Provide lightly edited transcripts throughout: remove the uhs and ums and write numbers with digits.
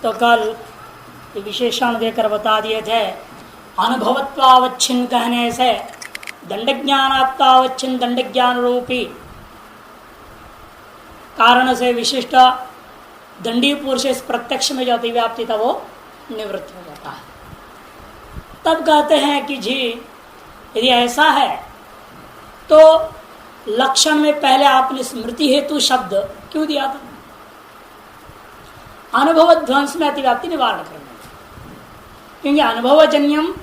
तो कल विशेषण देकर बता दिए थे। अनुभवत्वावच्छिन्न कहने से दंडज्ञानात्वावच्छिन्न दंडज्ञान रूपी कारण से विशिष्ट दंडी पुरुष इस प्रत्यक्ष में जो अतिव्याप्ति था वो निवृत्त हो जाता है। तब कहते हैं कि जी यदि ऐसा है तो लक्षण में पहले आपने स्मृति हेतु शब्द क्यों दिया था? अनुभव ध्वंस में अतिव्याप्ति निवारण करने, क्योंकि अनुभवजन्यम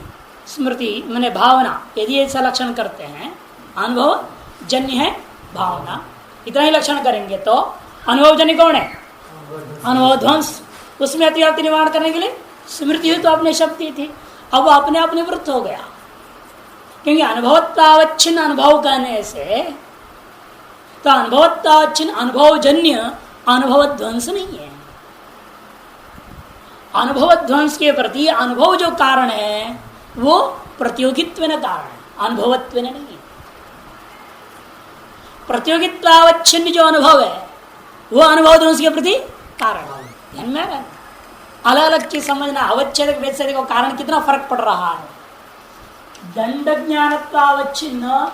स्मृति माने भावना, यदि ऐसा लक्षण करते हैं अनुभव जन्य है भावना, इतना ही लक्षण करेंगे तो अनुभवजन्य कौन है? अनुभव ध्वंस। उसमें अतिव्याप्ति निवारण करने के लिए स्मृति हेतु आपने शब्द दी थी, अब वो अपने आप निवृत्त हो गया, क्योंकि अनुभवत्वावच्छिन्न अनुभव कहने से तो अनुभवत्वावच्छिन्न अनुभवजन्य अनुभव ध्वंस नहीं है। अनुभव ध्वंस के प्रति अनुभव जो कारण है वो प्रतियोगित्व न कारण है, अनुभवत्व नहीं है। प्रतियोगित्वावच्छिन्न जो अनुभव है वो अनुभव ध्वंस के प्रति कारण है। ध्यान में है, अलग अलग चीज समझना। अवच्छेदक वेदसेदक का कारण कितना फर्क पड़ रहा है। दंड ज्ञानत्वावच्छिन्न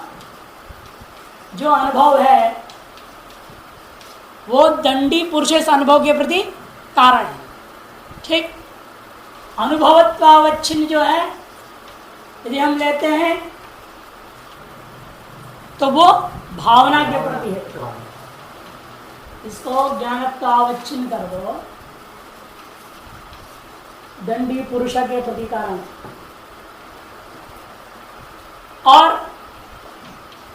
जो अनुभव है वो दंडी पुरुष अनुभव के प्रति कारण है, ठीक। अनुभवत्वावच्छिन्न जो है यदि हम लेते हैं तो वो भावना के प्रति है। इसको ज्ञानत्वावच्छिन्न कर दो, दंडी पुरुष के प्रति कारण। और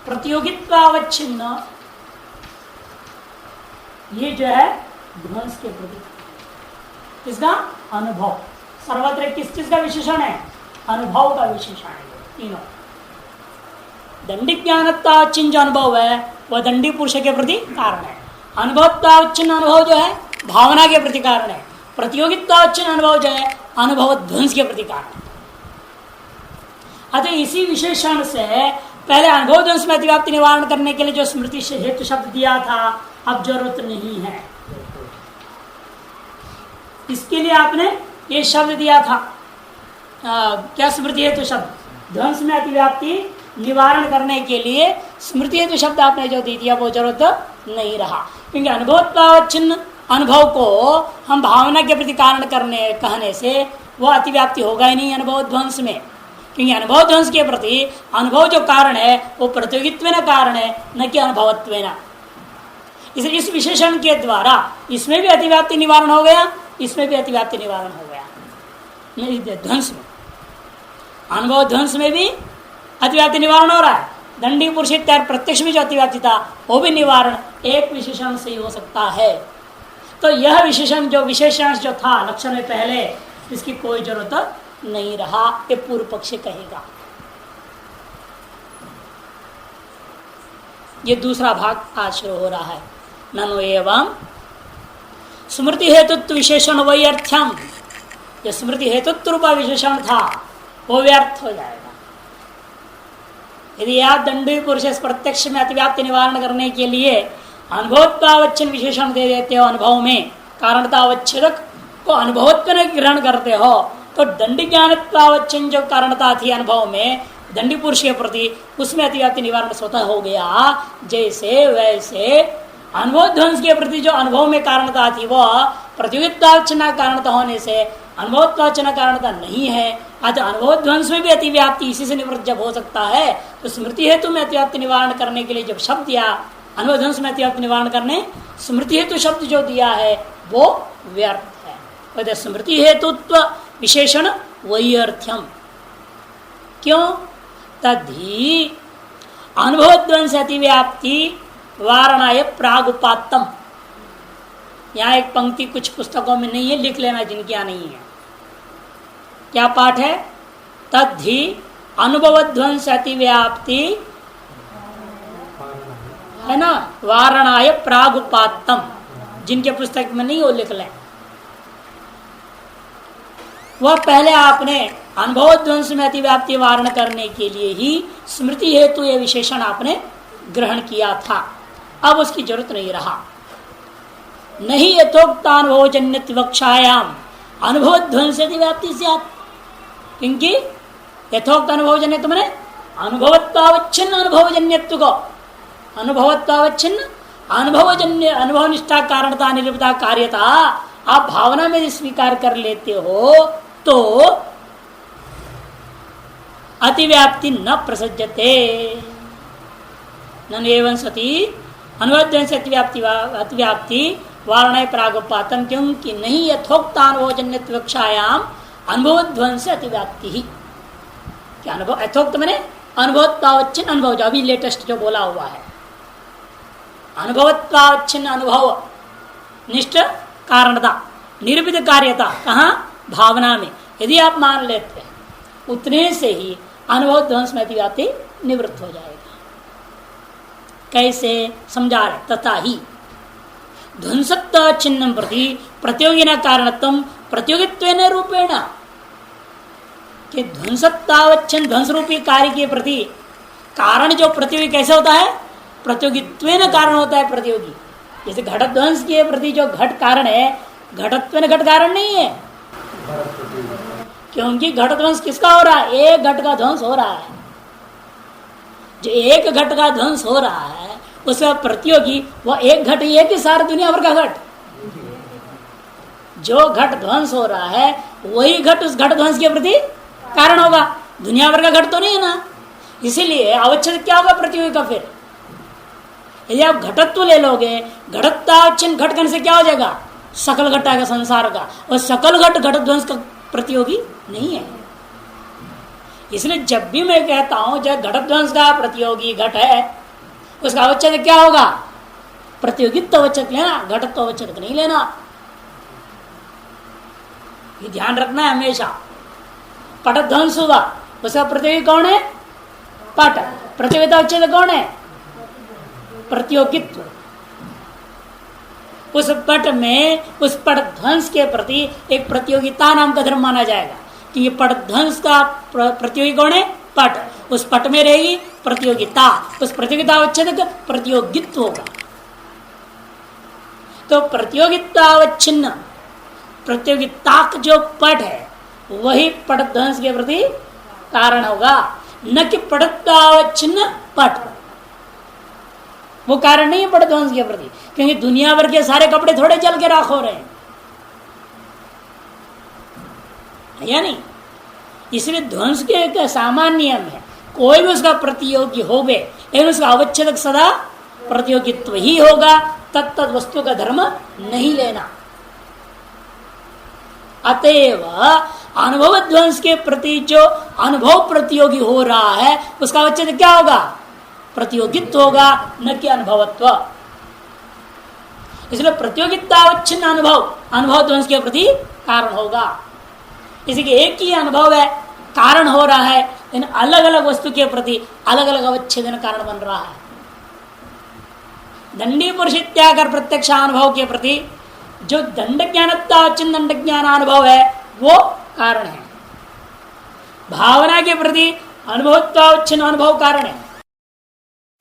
प्रतियोगित्वावच्छिन्न ये जो है ध्वंस के प्रति, इसका अनुभव सर्वत्र किस चीज का विशेषण है? अनुभव का विशेषण है। तीनों दंडी ज्ञानत्वावच्छिन्न जो अनुभव है वह दंडी पुरुष के प्रति कारण है। अनुभवत्वावच्छिन्न अनुभव जो है भावना के प्रति कारण है। प्रतियोगित्वावच्छिन्न अनुभव जो है अनुभव ध्वंस के प्रति कारण है। अतः इसी विशेषण से पहले अनुभव ध्वंस में अतिव्याप्ति निवारण करने के लिए जो स्मृति हेतु शब्द दिया था अब जरूरत नहीं है। इसके लिए आपने ये शब्द दिया था क्या? स्मृति हेतु शब्द ध्वंस में अतिव्याप्ति निवारण करने के लिए स्मृति हेतु शब्द आपने जो दी दिया वो जरूरत नहीं रहा, क्योंकि अनुभवत्वावच्छिन्न अनुभव को हम भावना के प्रति कारण करने कहने से वह अतिव्याप्ति होगा ही नहीं अनुभव ध्वंस में, क्योंकि अनुभव ध्वंस के प्रति अनुभव जो कारण है वो प्रतियोगित्व न कारण है, न कि अनुभवत्व न। इसलिए इस विशेषण के द्वारा इसमें भी अतिव्याप्ति निवारण हो गया, इसमें भी अतिव्याप्ति निवारण हो गया। ध्वंस में अनुभव ध्वंस में भी अतिव्याप्ति निवारण हो रहा है। दंडी पुरुष इत्यादि प्रत्यक्ष में जो अतिव्याप्ति था वो भी निवारण एक विशेषण से ही हो सकता है। तो यह विशेषण जो विशेषण जो था लक्षण में पहले, इसकी कोई जरूरत नहीं रहा, ये पूर्व पक्ष कहेगा। ये दूसरा भाग आज शुरू हो रहा है। ननु एवं स्मृति हेतुत्व विशेषण वही अर्थ्यम, जो स्मृति हेतुत्व रूपा विशेषण था वो व्यर्थ हो जाएगा। यदि आप दंडी पुरुष प्रत्यक्ष में अतिव्याप्ति निवारण करने के लिए अनुभवत्वावच्छिन्न विशेषण दे देते हो, अनुभव में कारणतावच्छेदक को अनुभवत्व में ग्रहण करते हो, तो दंडी ज्ञानत्वावच्छिन्न जो कारणता थी अनुभव में दंडी पुरुष के प्रति, उसमें अतिव्याप्ति निवारण स्वतः हो गया। जैसे वैसे अनुभव ध्वंस के प्रति जो अनुभव में कारणता थी वह प्रतियोगित्वावच्छिन्न कारणता होने से अनुभवत्वावच्छिन्न कारणता नहीं है। अतः अनुभव ध्वंस में भी अतिव्याप्ति इसी से निवृत्त जब हो सकता है, तो स्मृति हेतु में अतिव्याप्ति निवारण करने के लिए जब शब्द दिया अनुभव ध्वंस में अतिव्याप्ति निवारण करने, स्मृति हेतु शब्द जो दिया है वो व्यर्थ है। तो स्मृति हेतुत्व विशेषण वही अर्थ्यम। क्यों? तद्धि अनुभव ध्वंस अतिव्याप्ति वारणाय प्रागुपात्तम। यहाँ एक पंक्ति कुछ पुस्तकों में नहीं है, लिख लेना जिनकी यहाँ नहीं है। क्या पाठ है? तद्धि अनुभव ध्वंस अतिव्याप्ति है ना, वारणाय प्रागुपात्तम। जिनके पुस्तक में नहीं वो लिख लें। वह पहले आपने अनुभव ध्वंस में अतिव्याप्ति वारण करने के लिए ही स्मृति हेतु यह विशेषण आपने ग्रहण किया था, अब उसकी जरूरत नहीं रहा। नहीं यथोक्तानुभवजन्य विवक्षायाम अनुभव ध्वंस व्याप्ति से आप, क्योंकि यथोक्त अनुभवजन्य तुमने अनुभवत्वावच्छिन्न अनुभवजन्यत्व को अनुभवत्वावच्छिन्न अनुभवजन्य अनुभव निष्ठा कारणता निर्भता कार्यता आप भावना में स्वीकार कर लेते हो तो अतिव्याप्ति न प्रसज्जते न एवं सती अनुभवध्वंस अतिव्याप्ति वारणा प्रागुपातम, क्योंकि नहीं यथोक्तानुभवजन्यत्व कक्षायाम अनुभवध्वंस अतिव्याप्ति ही। क्या अनुभव यथोक्त मैंने अनुभवत्वावच्छिन्न अनुभव, जो अभी लेटेस्ट जो बोला हुआ है अनुभवत्वावच्छिन्न अनुभव निष्ठ कारणता निरूपित कार्यता कहाँ भावना में यदि आप मान लेते हैं उतने से ही अनुभव ध्वंस में अतिव्याप्ति निवृत्त हो जाएगा। कैसे समझा रहे, तथा ही ध्वंसत्व चिन्ह प्रति प्रतियोगिना कारणत्म प्रतियोगित्वेन रूपेण, कि ध्वंसत्वावच्छिन्न ध्वंस रूपी कार्य के प्रति कारण जो प्रतियोगी कैसे होता है, प्रतियोगित्वेन कारण होता है प्रतियोगी। जैसे घट ध्वंस के प्रति जो घट कारण है, घटत्वेन घट कारण नहीं है, क्योंकि घट ध्वंस किसका हो रहा है, एक घट का ध्वंस हो रहा है। जो एक घट का ध्वंस हो रहा है उसका प्रतियोगी वह एक घट ही है कि सारी दुनिया भर का घट। जो घट ध्वंस हो रहा है वही घट उस घट ध्वंस के प्रति कारण होगा, दुनिया भर का घट तो नहीं है ना। इसीलिए अवच्छेद क्या होगा प्रतियोगी का। फिर यदि आप घटत्व ले लोगे, घटत्वावच्छिन्न घट करने से क्या हो जाएगा, सकल घट आएगा संसार का, और सकल घट घट ध्वंस का प्रतियोगी नहीं है। इसलिए जब भी मैं कहता हूं जब घट ध्वंस का प्रतियोगी घट है उसका अवच्छेद क्या होगा, प्रतियोगित्व अवच्छेद लेना, घटत्व अवच्छेद नहीं लेना। ये ध्यान रखना है हमेशा। पट ध्वंस हुआ उसका प्रतियोगी कौन है, पट। प्रतियोगिता अवच्छेद कौन है, प्रतियोगित्व। उस पट में उस पट ध्वंस के प्रति एक प्रतियोगिता नाम का धर्म माना जाएगा कि ये पट ध्वंस का प्रतियोगी कौन है, पट। उस पट में रहेगी प्रतियोगिता, उस प्रतियोगिता अवच्छेद प्रतियोगित्व होगा। तो प्रतियोगितावच्छिन्न प्रतियोगिता जो पट है वही पट ध्वंस के प्रति कारण होगा, न कि पटत्वावच्छिन्न पट। वो कारण नहीं है पट ध्वंस के प्रति, क्योंकि दुनिया भर के सारे कपड़े थोड़े जल के राख हो रहे हैं, या नहीं। इसलिए ध्वंस के एक सामान्य नियम है, कोई भी उसका प्रतियोगी हो गए लेकिन उसका अवच्छेदक सदा प्रतियोगित्व ही होगा, तत्त वस्तु का धर्म नहीं लेना। अतएव अनुभव ध्वंस के प्रति जो अनुभव प्रतियोगी हो रहा है उसका अवच्छेद क्या होगा, प्रतियोगित्व होगा, न कि अनुभवत्व। इसलिए प्रतियोगितावच्छिन्न अनुभव अनुभव ध्वंस के प्रति कारण होगा। किसी के एक ही अनुभव है, कारण हो रहा है, लेकिन अलग अलग वस्तु के प्रति अलग अलग अवच्छेदन कारण बन रहा है। दंडी पुरुष इत्याकर प्रत्यक्ष अनुभव के प्रति जो दंड ज्ञानत्वावच्छिन्न दंड ज्ञान अनुभव है वो कारण है। भावना के प्रति अनुभवत्वावच्छिन्न अनुभव कारण है,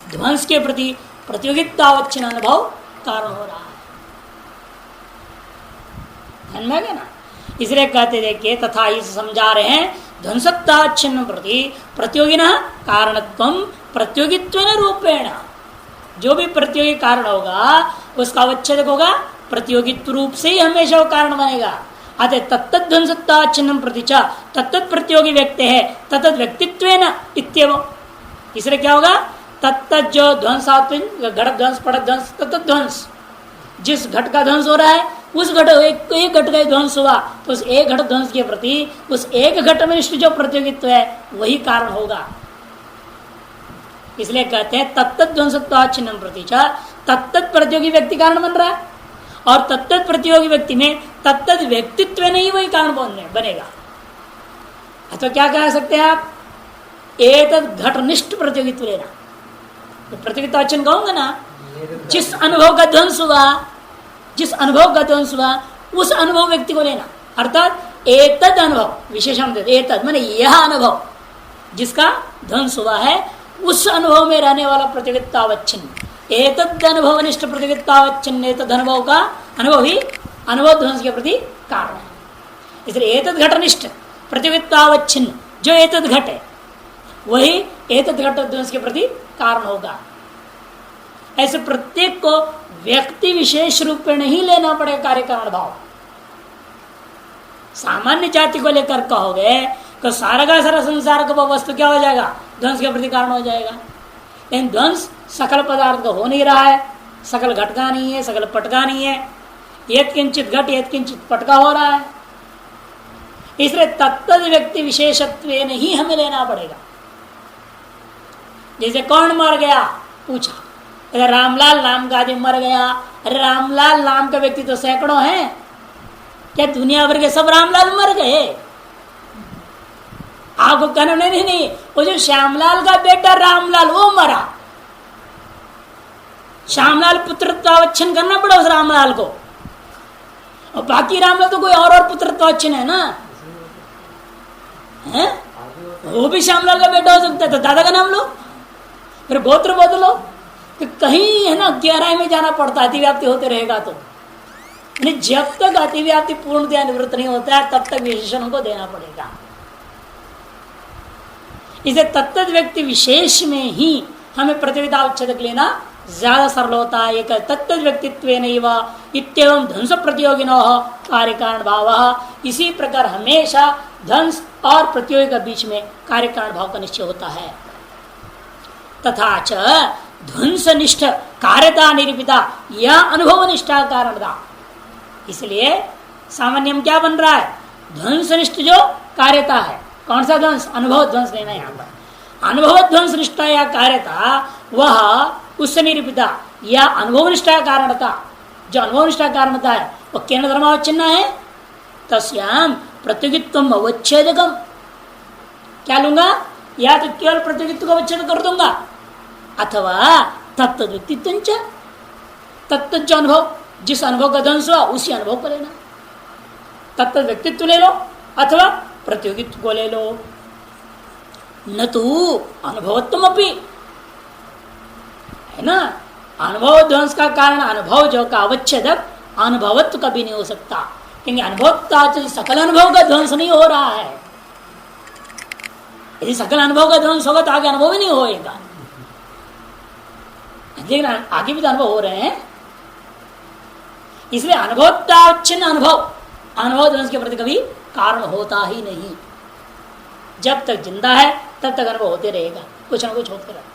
ध्वंस के प्रति प्रतियोगितावच्छिन्न अनुभव कारण हो रहा है। ध्यान में गया ना। इसलिए कहते देखिए तथा इसे समझा रहे हैं ध्वंसत्वावच्छिन्न प्रति प्रतियोगिना कारणत्वम प्रतियोगित्वेन रूपेण। जो भी प्रतियोगी कारण होगा उसका अवच्छेदक होगा प्रतियोगित्व रूप से ही हमेशा वो कारण बनेगा। अतः तत्त ध्वंसत्वावच्छिन्न प्रति च तत्त प्रतियोगी व्यक्ति है तत्त व्यक्तित्वेन इत्येवं। इसलिए क्या होगा, तत्त जो ध्वंसात्मक घट ध्वंस पट ध्वंस तत्त ध्वंस, जिस घट का ध्वंस हो रहा है उस घट एक घट का ध्वंस हुआ तो उस एक घट ध्वंस के प्रति उस एक घट में जो प्रतियोगित्व है वही कारण होगा। इसलिए कहते हैं तत्त ध्वंसत्वावच्छिन्न प्रति च तत्त प्रतियोगी व्यक्ति कारण बन रहा है, और तत्त प्रतियोगी व्यक्ति में तत्त व्यक्तित्व नहीं वही कारण बनेगा। अथवा क्या कह सकते हैं आप, एक घटनिष्ठ प्रतियोगित्व लेना। तो प्रतियोगिता वचन कहूंगा ना, जिस अनुभव का ध्वंस हुआ, जिस अनुभव का ध्वंस हुआ उस अनुभव व्यक्ति को लेना। अर्थात एतद अनुभव विशेषण एतद माने यह अनुभव जिसका ध्वंस हुआ है उस अनुभव में रहने वाला प्रतियोगितावच्छिन्न एतद अनुभव निष्ठ प्रतियोगितावच्छिन्न एतद अनुभव का अनुभव ही अनुभव ध्वंस के प्रति कारण है। इसलिए एतद घटनिष्ठ प्रतियोगितावच्छिन्न जो एतद घट है वही एतद घट ध्वंस के प्रति कारण होगा। ऐसे प्रत्येक को व्यक्ति विशेष रूप में नहीं लेना पड़ेगा कार्य कारण भाव। सामान्य जाति को लेकर कहोगे तो सारा का सारा संसार का वस्तु क्या हो जाएगा, ध्वंस के प्रति कारण हो जाएगा। लेकिन ध्वंस सकल पदार्थ का हो नहीं रहा है, सकल घटका नहीं है, सकल पटका नहीं है, यत किंचित घट यत किंचित पटका हो रहा है। इसलिए तत्त व्यक्ति विशेषत्व नहीं हमें लेना पड़ेगा। जैसे कौन मर गया पूछा, अरे रामलाल नाम का आदमी मर गया। अरे रामलाल नाम का व्यक्ति तो सैकड़ों हैं, क्या दुनिया भर के सब रामलाल मर गए? आपको कहना नहीं, वो जो श्यामलाल का बेटा रामलाल वो मरा। श्यामलाल पुत्रत्वावच्छिन्न करना पड़ा उस रामलाल को, और बाकी रामलाल तो कोई और पुत्रत्वावच्छिन्न है ना, है? वो भी श्यामलाल का बेटा हो सकता है। तो दादा का नाम लो, फिर गोत्र बदलो, तो कहीं है ना गहराई में जाना पड़ता, अतिव्याप्ति होते रहेगा। तो जब तक अतिव्याप्ति पूर्णतया निवृत्त नहीं होता है तब तक विशेषण को देना पड़ेगा। इसे तत्त व्यक्ति विशेष में ही हमें प्रतियोगिता उच्छेदक लेना ज्यादा सरल होता है। एक तत्त व्यक्तित्व इत्येवं ध्वंस प्रतियोगिनो कार्य कारण भाव। इसी प्रकार हमेशा ध्वंस और प्रतियोगी के बीच में कार्य कारण भाव का निश्चय होता है। तथा च ध्वंसनिष्ठ कार्यता निरूपिता या अनुभव निष्ठा कारणता। इसलिए सामान्य में क्या बन रहा है, ध्वंसनिष्ठ जो कार्यता है, कौन सा ध्वंस, अनुभव ध्वंस लेना यहाँ पर। अनुभव ध्वंस निष्ठा या कार्यता वह उससे निरूपिता या अनुभव निष्ठा कारणता, जो अनुभव निष्ठा कारणता है वह केन धर्मावच्छिन्न है। तस्याम प्रतियोगित्व अवच्छेदकम, क्या लूंगा, या तो केवल प्रतियोगित्व को अवच्छेद कर दूंगा, अथवा तत्व व्यक्तित्व, तत्व जो अनुभव, जिस अनुभव का ध्वंस हुआ उसी अनुभव को लेना। तत्व व्यक्तित्व ले लो अथवा प्रतियोगित्व को ले लो। न तो अनुभवत्व अपनी है ना, अनुभव ध्वंस का कारण अनुभव जो का अवच्छेदक अनुभवत्व कभी नहीं हो सकता, क्योंकि अनुभव सकल अनुभव का ध्वंस नहीं हो रहा है। यदि सकल अनुभव का ध्वंस होगा तो आगे अनुभव ही नहीं होएगा। लेकिन आगे भी तो अनुभव हो रहे हैं, इसलिए अनुभवतावच्छिन्न अनुभव ध्वंस के प्रति कभी कारण होता ही नहीं। जब तक जिंदा है तब तक अनुभव होते रहेगा, कुछ न कुछ होते रहेगा।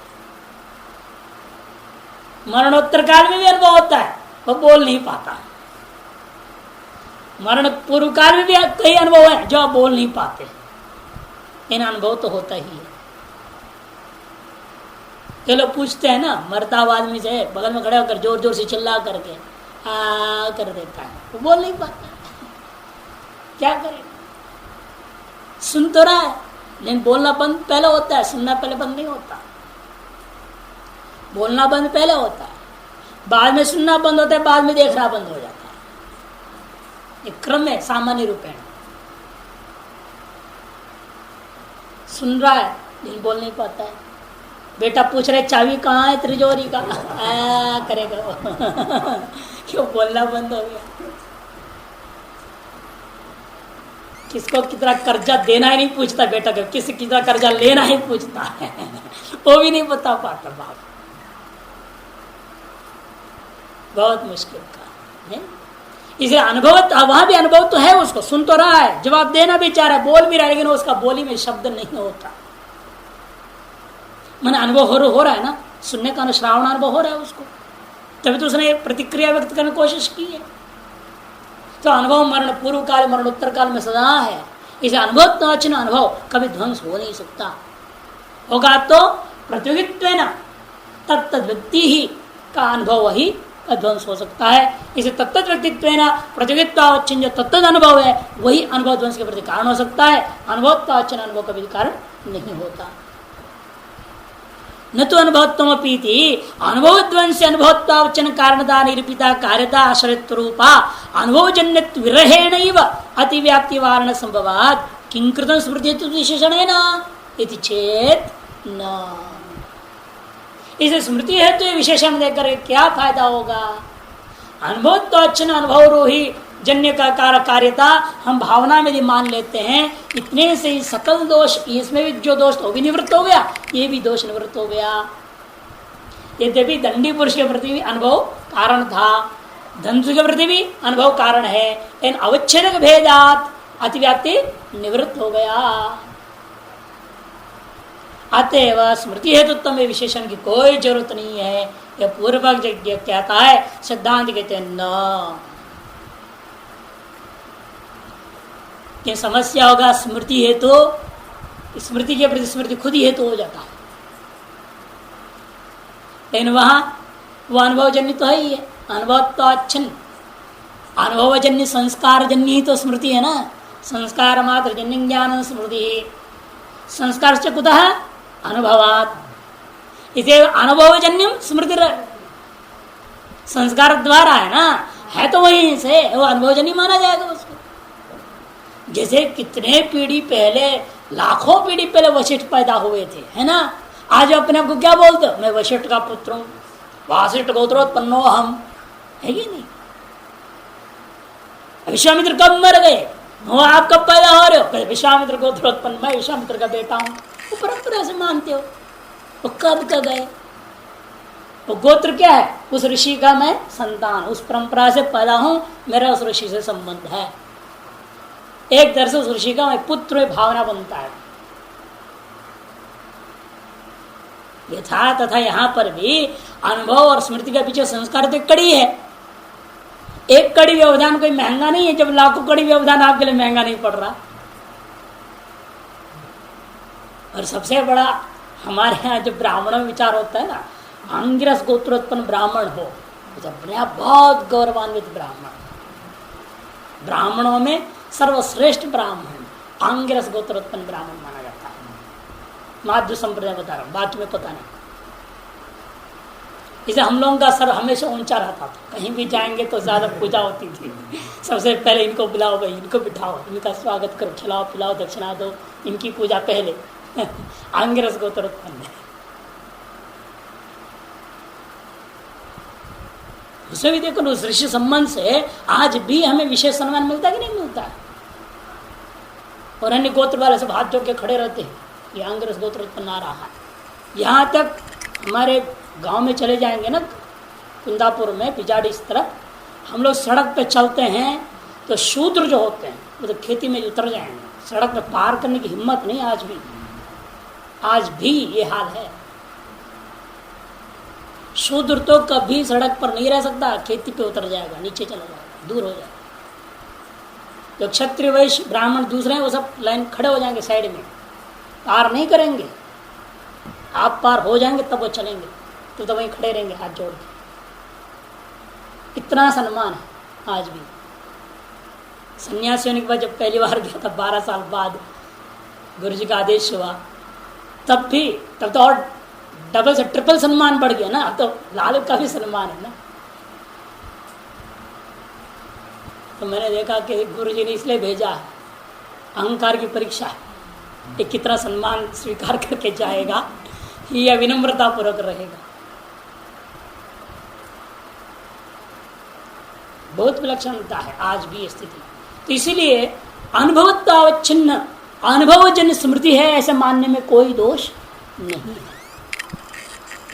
मरणोत्तर काल में भी अनुभव होता है, वो बोल नहीं पाता। मरण पूर्व काल में भी कई अनुभव है जो आप बोल नहीं पाते, इन अनुभव तो होता ही है। ये लोग पूछते हैं ना, मरता हुआ आदमी से बगल में खड़े होकर जोर जोर से चिल्ला करके आ कर देता है, वो बोल नहीं पाता, क्या करे, सुन तो रहा है लेकिन बोलना बंद पहले होता है, सुनना पहले बंद नहीं होता। बोलना बंद पहले होता है, बाद में सुनना बंद होता है, बाद में देखना बंद हो जाता है। एक क्रम है सामान्य रूप में। सुन रहा है लेकिन बोल नहीं पाता है। बेटा पूछ रहे चाबी कहाँ है तिजोरी का, करेगा क्यों, बोलना बंद हो गया। किसको कितना कर्जा देना ही नहीं पूछता बेटा, किसी कितना कर्जा लेना ही पूछता है वो भी नहीं बता पाता बाप। बहुत मुश्किल का है। इसे अनुभव, वहां भी अनुभव तो है, उसको सुन तो रहा है, जवाब देना भी चाह रहा है, बोल भी रहा है, लेकिन उसका बोली में शब्द नहीं होता। मैंने अनुभव हो रहा है ना, सुनने का श्रावण अनुभव हो रहा है उसको, तभी तो उसने प्रतिक्रिया व्यक्त करने की कोशिश की है। तो अनुभव मरण पूर्व काल मरण उत्तर काल में सदा है। इसे अनुभव तो अचिन्ह अनुभव कभी ध्वंस हो नहीं सकता। होगा तो प्रतियोगित्व तत्त व्यक्ति ही का अनुभव ही का ध्वंस हो सकता है। इसे तत्त व्यक्तित्व प्रतियोगित्वावच्छिन्न जो तत्त अनुभव है वही अनुभव ध्वंस के प्रति कारण हो सकता है। अनुभवत्वावच्छिन्न अनुभव कभी कारण नहीं होता। न तो अनुभवत्वमपीति अनुभव ध्वंस अनुभवत्वावच्छिन्न कारणता निरूपिता कार्यता आश्रयत्व रूपा अनुभवजन्यत्व विरहेण अतिव्याप्ति वारण संभवात् किंकृतं स्मृति विशेषणेन इति चेत न। इसे स्मृति है तो विशेषण देकर क्या फायदा होगा। अनुभवत्वावच्छिन्न अनुभव रूही जन्य का कार्यता हम भावना में भी मान लेते हैं, इतने से ही सकल दोष, इसमें भी जो दोष वो भी निवृत्त हो गया, ये भी दोष निवृत्त हो गया। यद्यपि दंडी पुरुष के प्रति भी अनुभव कारण था, धंसु के प्रति भी अनुभव कारण है, इन अवच्छेदक भेदात अतिव्याप्ति निवृत्त हो गया। अतएव स्मृति हेतुत्व में विशेषण की कोई जरूरत नहीं है। यह पूर्व कहता है, सिद्धांत कहते हैं न। क्या समस्या होगा? स्मृति हेतु, स्मृति के प्रति स्मृति खुद ही हेतु हो जाता है, लेकिन वहां वो अनुभवजन्य तो है ही है। अनुभवत्वाच्छिन्न अनुभवजन्य संस्कार जन्य ही तो स्मृति है ना। संस्कार मात्र जन्य ज्ञान स्मृति, संस्कार से कुतः अनुभवात, इसे अनुभवजन्यम स्मृति संस्कार द्वारा है ना, है तो वहीं से वो अनुभवजन्य माना जाएगा उसको। जैसे कितने पीढ़ी पहले, लाखों पीढ़ी पहले वशिष्ठ पैदा हुए थे, है ना। आज अपने आप को क्या बोलते हो? मैं वशिष्ठ का पुत्र हूं, वासिष्ठ गोत्रोत्पन्नो हम, है कि नहीं। विश्वामित्र कब मर गए? वो आप कब पैदा हो रहे हो? विश्वामित्र गोत्रोत्पन्न, मैं विश्वामित्र का बेटा हूं। वो परंपरा से मानते हो। वो कब का गए? वो गोत्र क्या है? उस ऋषि का मैं संतान, उस परंपरा से पैदा हूं, मेरा उस ऋषि से संबंध है। एक तरह से उस ऋषि का मैं पुत्र में भावना बनता है। यथा तथा यहां पर भी अनुभव और स्मृति के पीछे संस्कार तो कड़ी है। एक कड़ी व्यवधान कोई महंगा नहीं है, जब लाखों कड़ी व्यवधान आपके लिए महंगा नहीं पड़ रहा। और सबसे बड़ा हमारे यहाँ जो ब्राह्मणों में विचार होता है ना, आंगिरस गोत्रोत्पन्न ब्राह्मण हो, तो अपने आप बहुत गौरवान्वित ब्राह्मण। ब्राह्मणों में सर्वश्रेष्ठ ब्राह्मण आंगिरस गोत्रोत्पन्न ब्राह्मण माना जाता है। माध्य संप्रदाय बता रहा हूं, बात में पता नहीं। इसे हम लोगों का सर हमेशा ऊंचा रहता था, कहीं भी जाएंगे तो ज्यादा पूजा होती थी। सबसे पहले इनको बुलाओ भाई, इनको बिठाओ, इनका स्वागत करो, खिलाओ पिलाओ, दक्षिणा दो, इनकी पूजा पहले। आंगिरस गोत्रोत्पन्न उसे भी देखो, उस ऋषि संबंध से आज भी हमें विशेष सम्मान मिलता कि नहीं मिलता है। और अन्य गोत्र वाले सब हाथ जोड़ के खड़े रहते हैं, ये आंगिरस गोत्र उत्पन्न आ रहा है। यहाँ तक हमारे गांव में चले जाएंगे ना, कुंदापुर में पिजाड़ी इस तरफ, हम लोग सड़क पे चलते हैं तो शूद्र जो होते हैं वो तो खेती में उतर जाएंगे, सड़क पे पार करने की हिम्मत नहीं। आज भी ये हाल है। शूद्र तो कभी सड़क पर नहीं रह सकता, खेती पे उतर जाएगा, नीचे चला जाएगा, दूर हो जाएगा। जो क्षत्रिय वैश्य ब्राह्मण दूसरे हैं वो सब लाइन खड़े हो जाएंगे साइड में, पार नहीं करेंगे। आप पार हो जाएंगे तब वो चलेंगे, तो वहीं खड़े रहेंगे हाथ जोड़ के। इतना सम्मान है आज भी। सन्यासी होने के बाद जब पहली बार गया था 12 साल बाद, गुरु जी का आदेश हुआ, तब तो और डबल से ट्रिपल सम्मान बढ़ गया ना। अब तो लाल का भी सम्मान है ना। तो मैंने देखा कि गुरु जी ने इसलिए भेजा है, अहंकार की परीक्षा है कि कितना सम्मान स्वीकार करके जाएगा, या विनम्रता पूर्वक रहेगा। बहुत विलक्षणता है आज भी स्थिति। तो इसीलिए अनुभवत्वावच्छिन्न अनुभवजन्य स्मृति है, ऐसे मानने में कोई दोष नहीं है।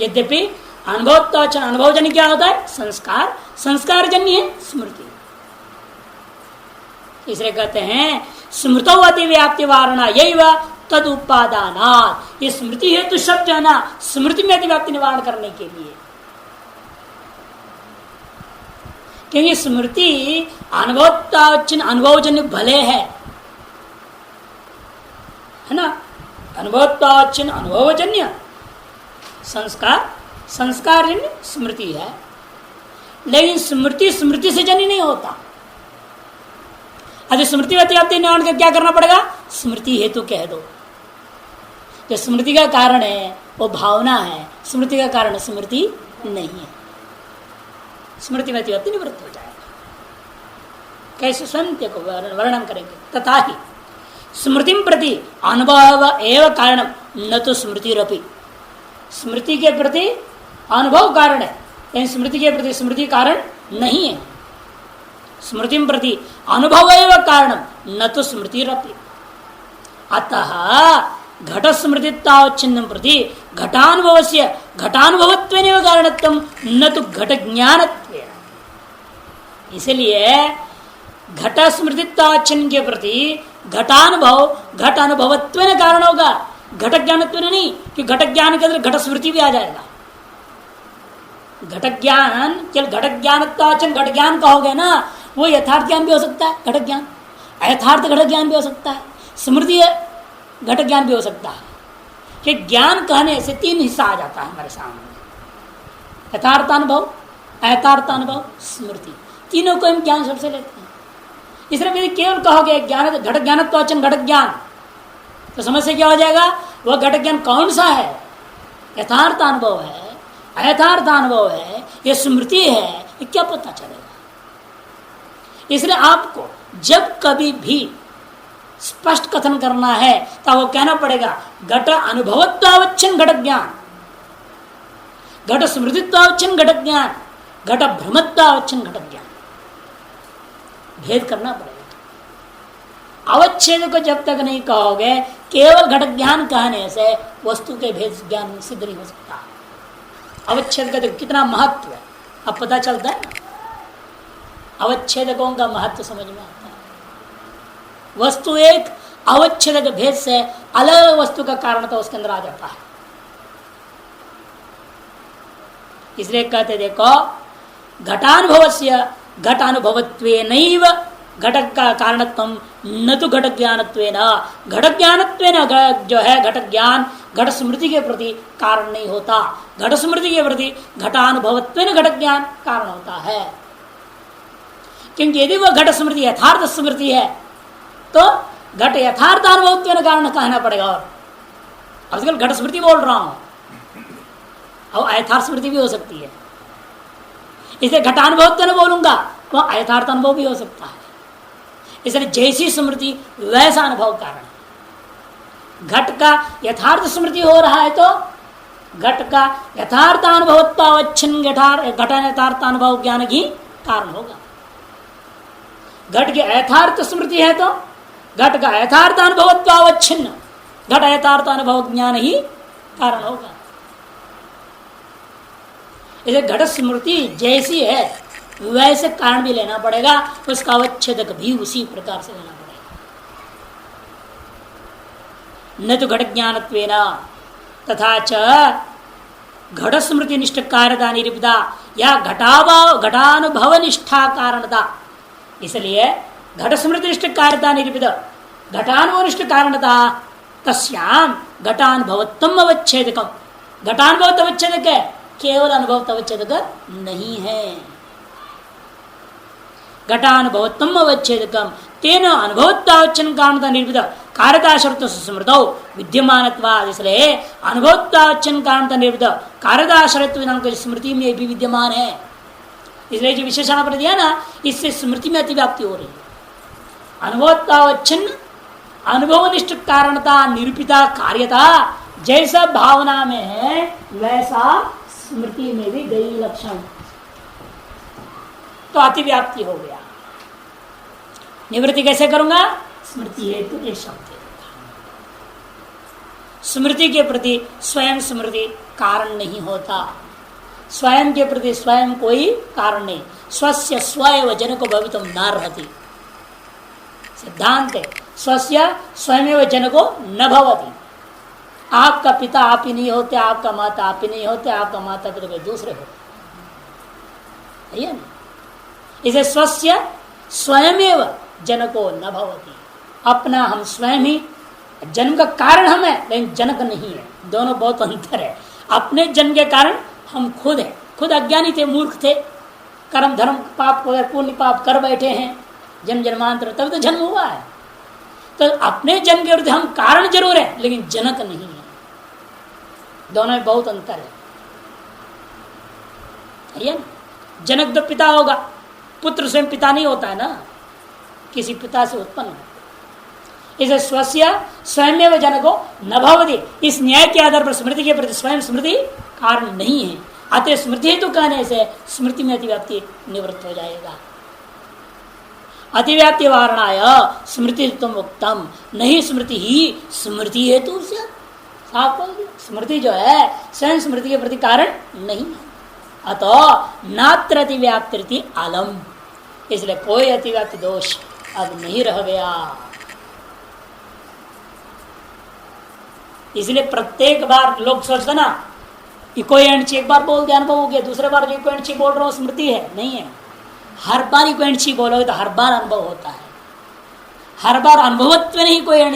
यद्यपि अनुभवत्वावच्छिन्न, अनुभवजन्य क्या होता है? संस्कार, संस्कारजन्य है स्मृति। इसलिए कहते हैं स्मृतोवति व्याप्ति वारणा यही वह तद उपादानात्। ये स्मृति है तो शब्द है ना, स्मृति में अतिव्याप्ति निवारण करने के लिए। क्योंकि स्मृति अनुभवत्वावच्छिन्न अनुभवजन्य भले है ना, अनुभवत्वावच्छिन्न अनुभवजन्य संस्कार, संस्कारजन्य स्मृति है। लेकिन स्मृति स्मृति से जन्य नहीं होता। अगर स्मृति अतिव्याप्ति निवारण का क्या करना पड़ेगा? स्मृति हेतु कह दो। जो स्मृति का कारण है वो भावना है, स्मृति का कारण स्मृति नहीं है। स्मृति में अतिव्याप्ति निवृत्त हो जाएगा। कैसे? संत्य को वर्णन करेंगे। तथा ही स्मृति प्रति अनुभव एवं कारण न तो स्मृतिरपि। स्मृति के प्रति अनुभव कारण है, लेकिन स्मृति के प्रति स्मृति कारण नहीं है। स्मृति प्रति अनुभव एवं कारण न तो स्मृतिरपि। अतः घट स्मृतितावच्छिन्नं प्रति घटानुभव से घटानुभवत्वेन कारणत्वं न तो घट ज्ञानत्वेन। इसलिए घट स्मृतितावच्छिन्न के प्रति घटानुभव घट अनुभवत्वेन कारण होगा, घट ज्ञानत्वेन नहीं, कि घट ज्ञान के अंदर घट स्मृति भी आ जाएगा। घट ज्ञान केवल घट ज्ञान घट ज्ञान कहोगे ना, वो यथार्थ ज्ञान भी हो सकता है, घट ज्ञान यथार्थ घट ज्ञान भी हो सकता है, स्मृति घट ज्ञान भी हो सकता है। कि ज्ञान कहने से तीन हिस्सा आ जाता है हमारे सामने, यथार्थानुभव, अयथार्थानुभव, स्मृति, तीनों को हम ज्ञान सबसे लेते हैं। इसलिए यदि केवल कहोगे ज्ञान घट ज्ञान घट ज्ञान, तो समस्या क्या हो जाएगा? वह घट ज्ञान कौन सा है? यथार्थ अनुभव है, अयथार्थ अनुभव है, यह स्मृति है, ये क्या पता चलेगा? इसलिए आपको जब कभी भी स्पष्ट कथन करना है तो वो कहना पड़ेगा घट अनुभवत्वावच्छिन्न घट ज्ञान, घट स्मृतित्वावच्छिन्न घट ज्ञान, घट भ्रमत्वावच्छिन्न घट ज्ञान, भेद करना पड़ेगा। अवच्छेद को जब तक नहीं कहोगे, केवल घट ज्ञान कहने से वस्तु के भेद ज्ञान सिद्ध नहीं हो सकता। अवच्छेद का तो कितना महत्व है अब पता चलता है ना, अवच्छेदकों का महत्व समझ में आता है। वस्तु एक अवच्छेदक भेद से अलग वस्तु का कारण तो उसके अंदर आ जाता है। इसलिए कहते देखो घटानुभवस्य घटानुभवत्वेनैव घट का कारणत्वम न तो घट ज्ञानत्वेन, घट ज्ञानत्वेन जो है घट ज्ञान घट स्मृति के प्रति कारण नहीं होता, घट स्मृति के प्रति घटानुभवत्वेन घट ज्ञान कारण होता है। क्योंकि यदि वह घट स्मृति यथार्थ स्मृति है तो घट यथार्थ अनुभवत्वेन कारण कहना पड़ेगा। और आजकल घट स्मृति बोल रहा हूं, और यथार्थ स्मृति भी हो सकती है, इसलिए घटानुभवत्वेन बोलूंगा वह अयथार्थ अनुभव भी हो सकता है। इसलिए जैसी स्मृति वैसा अनुभव कारण। घट का यथार्थ स्मृति हो रहा है तो घट का यथार्थ अनुभवत्वावच्छिन्न घट यथार्थ अनुभव ज्ञान ही कारण होगा। घट की यथार्थ स्मृति है तो घट का यथार्थ अनुभवत्वावच्छिन्न घट यथार्थ अनुभव ज्ञान ही कारण होगा। इसे घट स्मृति जैसी है वैसे कारण भी लेना पड़ेगा, उसका अवच्छेदक भी उसी प्रकार से लेना पड़ेगा। न तो घट ज्ञानत्वेन तथा च घट स्मृति निष्ठ कार्यता निरूपिता या घटानुभव निष्ठा कारणता। इसलिए घट स्मृति निष्ठ कार्यता निरूपित घटानुभव निष्ठ कारणता तस्याम घटानुभवत्वम अवच्छेदकम। घटानुभव अवच्छेदक है, केवल अनुभव अवच्छेदक नहीं है। घटानुभवत्वम अवच्छेदकम तेन अनुभवत्वावच्छिन्न कारणता निरूपित कार्यता शर्त स्मृतौ विद्यमानत्वात्। इसलिए अनुभवत्वावच्छिन्न कारणता निरूपित कार्यता शर्त स्मृति में भी विद्यमान है। इसलिए जो विशेषण पर दिया ना, इससे स्मृति में अतिव्याप्ति हो रही है। अनुभवत्वावच्छिन्न अनुभवनिष्ठ कारणता निरूपिता कार्यता जैसा भावना में है वैसा स्मृति में भी गई लक्षण, तो अतिव्याप्ति हो गया। निवृत्ति कैसे करूंगा? स्मृति हेतु एक शब्द। स्मृति के प्रति स्वयं स्मृति कारण नहीं होता, स्वयं के प्रति स्वयं कोई कारण नहीं। स्वस्य स्वयं जनको भवितुम न रहती सिद्धांत है, स्वस्य स्वयं जनको न भवती। आपका पिता आप ही नहीं होते, आपका माता आप ही नहीं होते, आपका माता पिता कोई दूसरे होते, इसे स्वस्य स्वयमेव जनको न भवती। अपना हम स्वयं ही जन्म का कारण हम है, लेकिन जनक नहीं है। दोनों बहुत अंतर है। अपने जन्म के कारण हम खुद हैं, खुद अज्ञानी थे, मूर्ख थे, कर्म धर्म पाप पुण्य पाप कर बैठे हैं जन्म जन्मांतर, तब तो जन्म हुआ है। तो अपने जन्म के विरुद्ध हम कारण जरूर है, लेकिन जनक नहीं है। दोनों में बहुत अंतर है। जनक तो पिता होगा, पुत्र स्वयं पिता नहीं होता है ना, किसी पिता से उत्पन्न है। इसे स्वस्य स्वयं जनको न भवति, इस न्याय के आधार पर स्मृति के प्रति स्वयं स्मृति कारण नहीं है। अतः स्मृति तो कहने से स्मृति में अतिव्याप्ति निवृत्त हो जाएगा। अतिव्याप्ति वारणाय स्मृति तुम उत्तम नहीं, स्मृति ही स्मृति हेतु से साफ बोल दिया। स्मृति जो है स्वयं स्मृति के प्रति कारण नहीं है। अतः नात्र अतिव्याप्ति आलम, इसलिए कोई अतिव्याप्ति दोष अब नहीं रह गया। इसलिए प्रत्येक बार लोग सोचते ना इको एंड एक बार बोल दिया अनुभव हो गया, दूसरे बार इको एंड बोल रहा हूँ स्मृति है, नहीं है। हर बार इको एंड बोलोगे तो हर बार अनुभव होता है। हर बार अनुभवत्व नहीं कोई एंड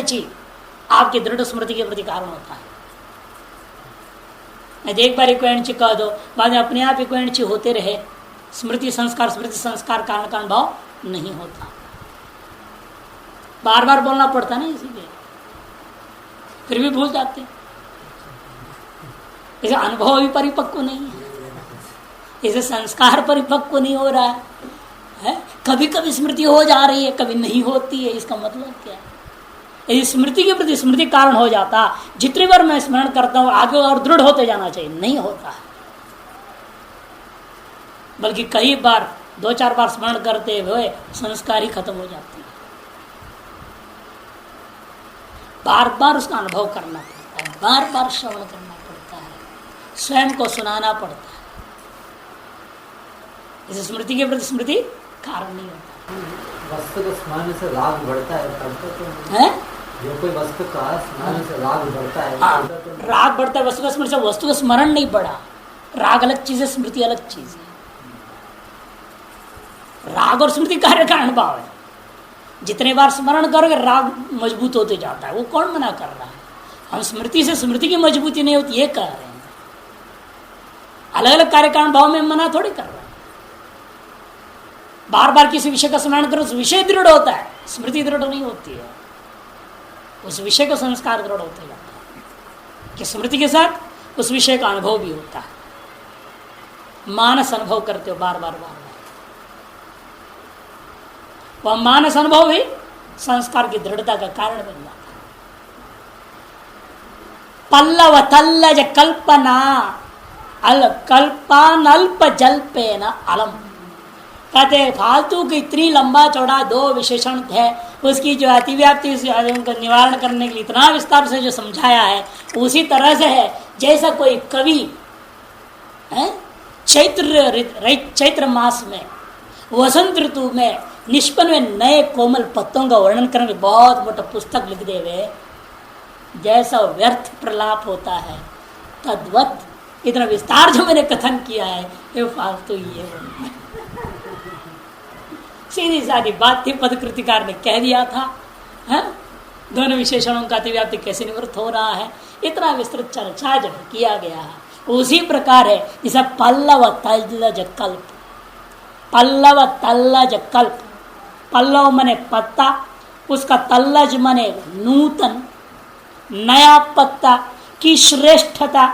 आपकी दृढ़ स्मृति के प्रति कारण होता है। नहीं एक बार इको एंड कह दो, बाद में अपने आप इको एंड होते रहे, स्मृति संस्कार कारण का अनुभव नहीं होता। बार बार बोलना पड़ता ना, इसीलिए फिर भी भूल जाते। इसे अनुभव भी परिपक्व नहीं है, इसे संस्कार परिपक्व नहीं हो रहा है। कभी कभी स्मृति हो जा रही है, कभी नहीं होती है। इसका मतलब क्या है? यदि स्मृति के प्रति स्मृति कारण हो जाता, जितनी बार मैं स्मरण करता हूं आगे और दृढ़ होते जाना चाहिए, नहीं होता है। बल्कि कई बार 2-4 बार स्मरण करते हुए संस्कार ही खत्म हो जाते हैं। बार बार उसका अनुभव करना पड़ता है, बार बार श्रवण करना पड़ता है, स्वयं को सुनाना पड़ता है। इसे स्मृति के प्रति स्मृति कारण नहीं होता। वस्तु को स्मरण से राग बढ़ता है, तो है जो कोई वस्तु का स्मरण से राग बढ़ता है, राग बढ़ता है वस्तु का स्मरण से। वस्तु का स्मरण नहीं बढ़ा, राग अलग चीज है, स्मृति अलग चीज है। राग और स्मृति कार्य का अनुभव है। जितने बार स्मरण करोगे राग मजबूत होते जाता है। वो कौन मना कर रहा है? हम स्मृति से स्मृति की मजबूती नहीं होती ये कह रहे हैं। अलग अलग कार्य का अनुभव में मना थोड़ी कर रहे हैं। बार बार किसी विषय का स्मरण करो, उस विषय दृढ़ होता है, स्मृति दृढ़ नहीं होती है। उस विषय का संस्कार दृढ़ होते जाता है कि स्मृति के साथ उस विषय का अनुभव भी होता है। मानस अनुभव करते हो बार बार बार बार, वह मानस अनुभव ही संस्कार की दृढ़ता का कारण बन जाता है। पल्लव तल्लज कल्पना कल्पान अल्प जल्पे न अलम। कहते फालतू की इतनी लंबा चौड़ा 2 विशेषण थे, उसकी जो अतिव्याप्ति उनका निवारण करने के लिए इतना विस्तार से जो समझाया है, उसी तरह से है जैसा कोई कवि चैत्र मास में वसंत ऋतु में निष्पन्न में नए कोमल पत्तों का वर्णन करने में बहुत मोटा पुस्तक लिख दे हुए, जैसा व्यर्थ प्रलाप होता है तद्वत इतना विस्तार जो मैंने कथन किया है ये फालतू ही है। सीधी सादी बात थी, पदकृतिकार ने कह दिया था। दोनों विशेषणों का अतिव्याप्ति कैसे निवृत्त हो रहा है, इतना विस्तृत चर्चा जब किया गया है। उसी प्रकार है जैसा पल्लव तल्लज कल्प। पल्लव तल्लज कल्प, पल्लव मने पत्ता, उसका तल्लज मने नूतन नया पत्ता की श्रेष्ठता।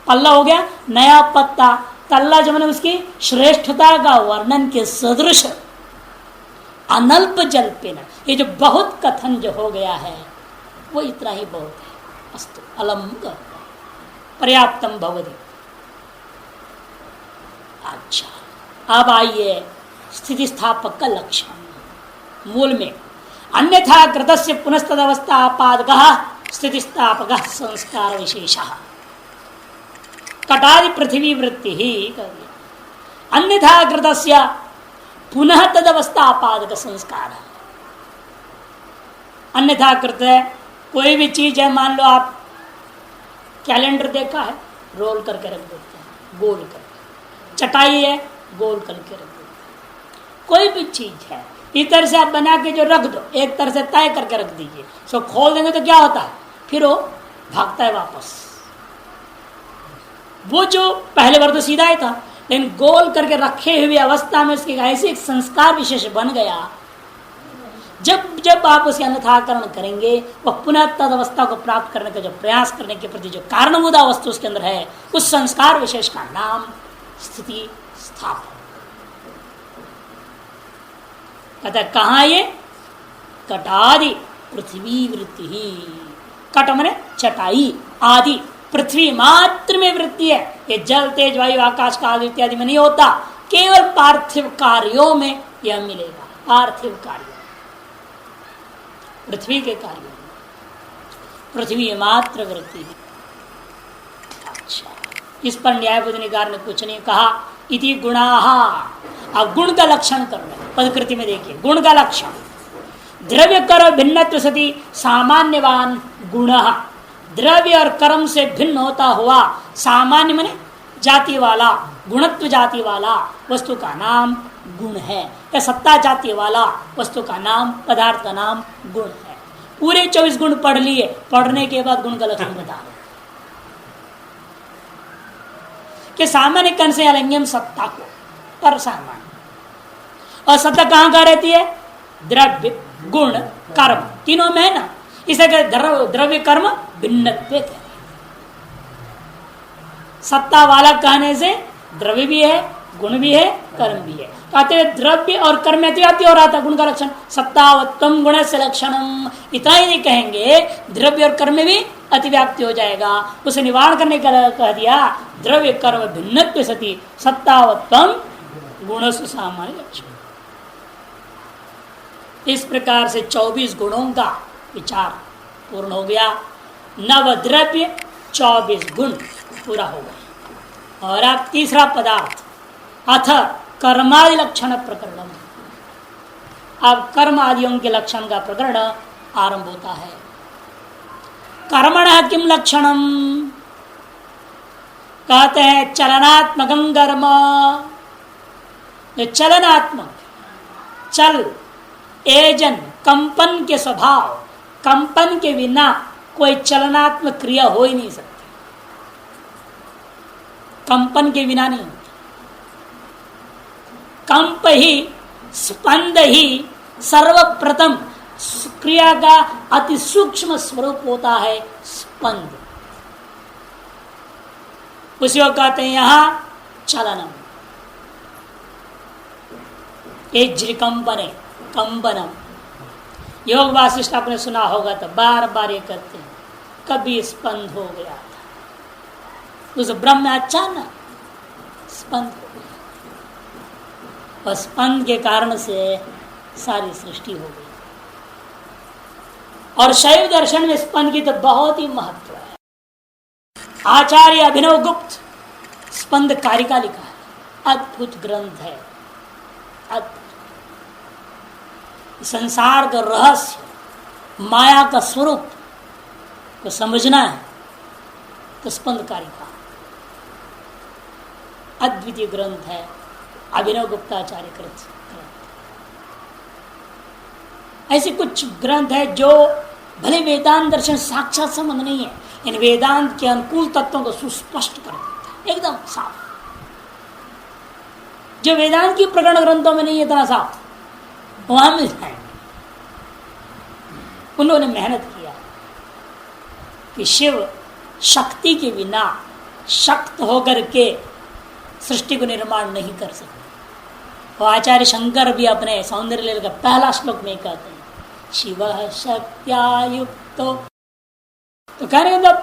पल्लव हो गया नया पत्ता, तल्लज मने उसकी श्रेष्ठता का वर्णन के सदृश अनल्प जल्पेन। ये जो बहुत कथन जो हो गया है वो इतना ही बहुत है। अस्तु अलम पर्याप्तम भवति। अच्छा अब आइए स्थिति स्थापक का लक्षण। मूल में अन्यथा कृतस्य पुनस्तदवस्था आपादक स्थिति स्थापक संस्कार विशेष कटादि पृथ्वी वृत्ति ही। अन्यथा कृतस्य पुनः तदवस्था आपादक संस्कार। अन्यथा कृत है कोई भी चीज है, मान लो आप कैलेंडर देखा है, रोल करके रख देते हैं गोल करके। चटाई है, गोल करके रख देते हैं। कोई भी चीज है इस तरह से आप बना के जो रख दो, एक तरह से तय करके रख दीजिए, सो खोल देंगे तो क्या होता है, फिर वो भागता है वापस। वो जो पहले बार तो सीधा ही था, लेकिन गोल करके रखे हुए अवस्था में उसके ऐसे एक संस्कार विशेष बन गया। जब जब आप उसके अन्यथाकरण करेंगे, वह पुनः तद अवस्था को प्राप्त करने का जो प्रयास करने के प्रति जो कारणभूता वस्तु उसके अंदर है, उस संस्कार विशेष का नाम स्थिति स्थापन। कहता है कहाँ ये? कटादि पृथ्वी वृत्ति ही। कट मने चटाई, आदि पृथ्वी मात्र में वृत्ति है। ये जल तेज वायु आकाश का आदि इत्यादि में नहीं होता, केवल पार्थिव कार्यों में यह मिलेगा। पार्थिव कार्य, पृथ्वी के कार्य, पृथ्वी मात्र वृत्ति है। अच्छा, इस पर न्यायबोधनिकार ने कुछ नहीं कहा। इति गुणाः, अब गुण का लक्षण कर रहे हैं पदकृति में। देखिए गुण का लक्षण, द्रव्य कर भिन्नत्व सति सामान्यवान गुण, द्रव्य और कर्म से भिन्न होता हुआ सामान्य माने जाति वाला, गुणत्व जाति वाला वस्तु का नाम गुण है, या सत्ता जाति वाला वस्तु का नाम, पदार्थ का नाम गुण है। पूरे 24 गुण पढ़ लिए, पढ़ने के बाद गुण का लक्षण बता रहे कि सामान्य कण से लेंगे हम सत्ता को, पर सामान्य, और सत्ता कहां कहां रहती है? द्रव्य गुण कर्म तीनों में है ना। इसे द्रव्य कर्म भिन्नत्व, सत्ता वाला कहने से द्रव्य भी है, गुण भी है, कर्म भी है। कहते हुए द्रव्य और कर्म अतिव्याप्ति हो रहा था गुण का लक्षण, सत्तावत्तम गुण से लक्षणम, इतना ही नहीं कहेंगे, द्रव्य और कर्म में भी अतिव्याप्ति हो जाएगा। उसे निवारण करने का कह दिया, द्रव्य कर्म भिन्नत्व सति सत्तावत्तम गुण से सामान्य लक्षण। इस प्रकार से 24 गुणों का विचार पूर्ण हो गया। नव द्रव्य 24 गुण पूरा हो गया। और अब तीसरा पदार्थ, अथ कर्मादि लक्षण प्रकरण। अब कर्म आदियों के लक्षण का प्रकरण आरंभ होता है। कर्मण किम लक्षणम, कहते हैं चलनात्मकं कर्म, चलनात्मक, चल, एजन, कंपन के स्वभाव, कंपन के बिना कोई चलनात्मक क्रिया हो ही नहीं सकती, कंपन के बिना नहीं होती। कंप ही, स्पंद ही सर्वप्रथम क्रिया का अति सूक्ष्म स्वरूप होता है, स्पंद। उसी को कहते हैं यहां चलनम, एज्रिकंपने, कंपनम। योग वासिष्ठ आपने सुना होगा तो बार बार ये कहते हैं, कभी स्पंद हो गया था उस ब्रह्म अचानक स्पंद हो गया, और स्पंद के कारण से सारी सृष्टि हो गई। और शैव दर्शन में स्पंद की तो बहुत ही महत्व है। आचार्य अभिनव गुप्त स्पंद कारिका लिखा है, अद्भुत ग्रंथ है, अद्भुत। संसार का रहस्य, माया का स्वरूप को समझना है तो स्पंद कारिका अद्वितीय ग्रंथ है, अभिनव गुप्ताचार्य कृत ग्रंथ। ऐसे कुछ ग्रंथ है जो भले वेदांत दर्शन साक्षात संबंध नहीं है, इन वेदांत के अनुकूल तत्वों को सुस्पष्ट कर देता है, एकदम साफ, जो वेदांत की प्रकरण ग्रंथों में नहीं है इतना साफ, वहां मिल जाएंगे। उन्होंने मेहनत किया कि शिव शक्ति के बिना शक्त होकर के सृष्टि को निर्माण नहीं कर सकते। और आचार्य शंकर भी अपने सौंदर्य लीला का पहला श्लोक में कहते हैं, शिव शक्त्यायुक्तो। तो कहने का मतलब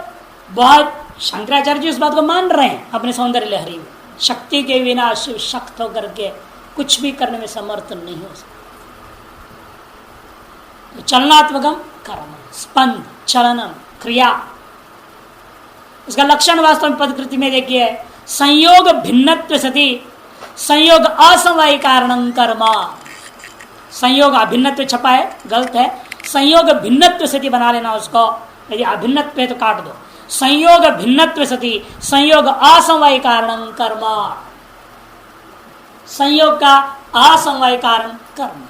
बहुत शंकराचार्य जी उस बात को मान रहे हैं अपने सौंदर्य लहरी में, शक्ति के बिना शिव शक्त होकर के कुछ भी करने में समर्थ नहीं हो सकता। तो चलनात्मकम कर्म, स्पंद, चलनम, क्रिया, उसका लक्षण वास्तव में पदकृति में देखिए, संयोग भिन्नत्व सति संयोग असमवाय कारणं कर्म। संयोग अभिन्नत्व छपा है, गलत है, संयोग भिन्नत्व सति बना लेना उसको, यदि अभिन्नत्व है तो काट दो। संयोग भिन्नत्व सति संयोग असमवाय कारणं कर्म, संयोग का असमवाय कारण कर्म।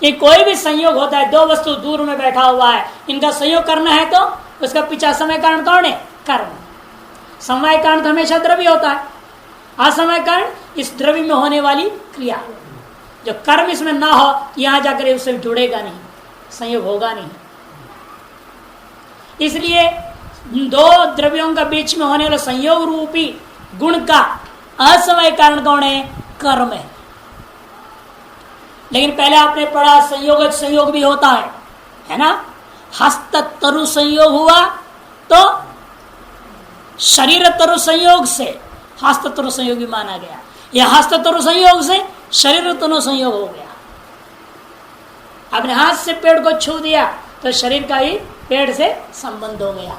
कि कोई भी संयोग होता है, दो वस्तु दूर में बैठा हुआ है, इनका संयोग करना है तो उसका पीछा समय कारण कौन है? कर्म। समय कारण तो हमेशा द्रव्य होता है, असमय कारण इस द्रव्य में होने वाली क्रिया। जो कर्म इसमें ना हो, यहां जाकर उससे जुड़ेगा नहीं, संयोग होगा नहीं। इसलिए दो द्रव्यों का बीच में होने वाला संयोग रूपी गुण का असमय कारण कौन है? कर्म है। लेकिन पहले आपने पढ़ा संयोग संयोग भी होता है ना? हस्त तरु संयोग हुआ तो शरीर तरु संयोग से हस्त तरु संयोग भी माना गया, या हस्त तरु संयोग से शरीर तनु संयोग हो गया। अपने हाथ से पेड़ को छू दिया तो शरीर का ही पेड़ से संबंध हो गया।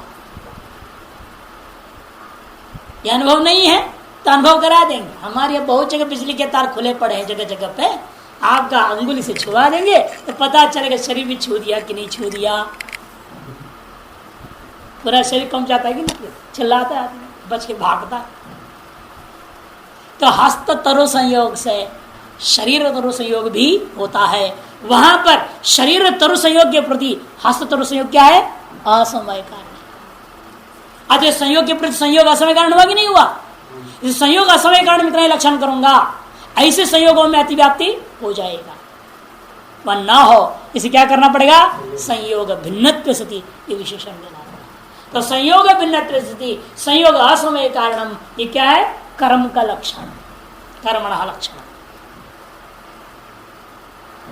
यह अनुभव नहीं है तो अनुभव करा देंगे। हमारे यहाँ बहुत जगह बिजली के तार खुले पड़े हैं जगह जगह पे, आपका अंगुली से छुआ देंगे तो पता चलेगा शरीर भी छू दिया कि नहीं छू दिया। पूरा शरीर कम जाता है कि नहीं, चिल्लाता है आदमी, बच के भागता है। तो हस्त तरु संयोग से शरीर तरु संयोग भी होता है। वहां पर शरीर तरु संयोग के प्रति हस्त तरु संयोग क्या है? असमय कारण। अतः संयोग के प्रति संयोग असमय कारण हुआ कि नहीं हुआ? इस संयोग असमय कारण में इतना लक्षण करूंगा, ऐसे संयोगों में अतिव्याप्ति हो जाएगा। वह ना हो इसे क्या करना पड़ेगा? संयोग भिन्नत्व स्थिति ये विशेषण देना पड़ेगा। तो संयोग भिन्नत्व स्थिति संयोग असमय कारणम ये क्या है? कर्म का लक्षण, कर्मण लक्षण।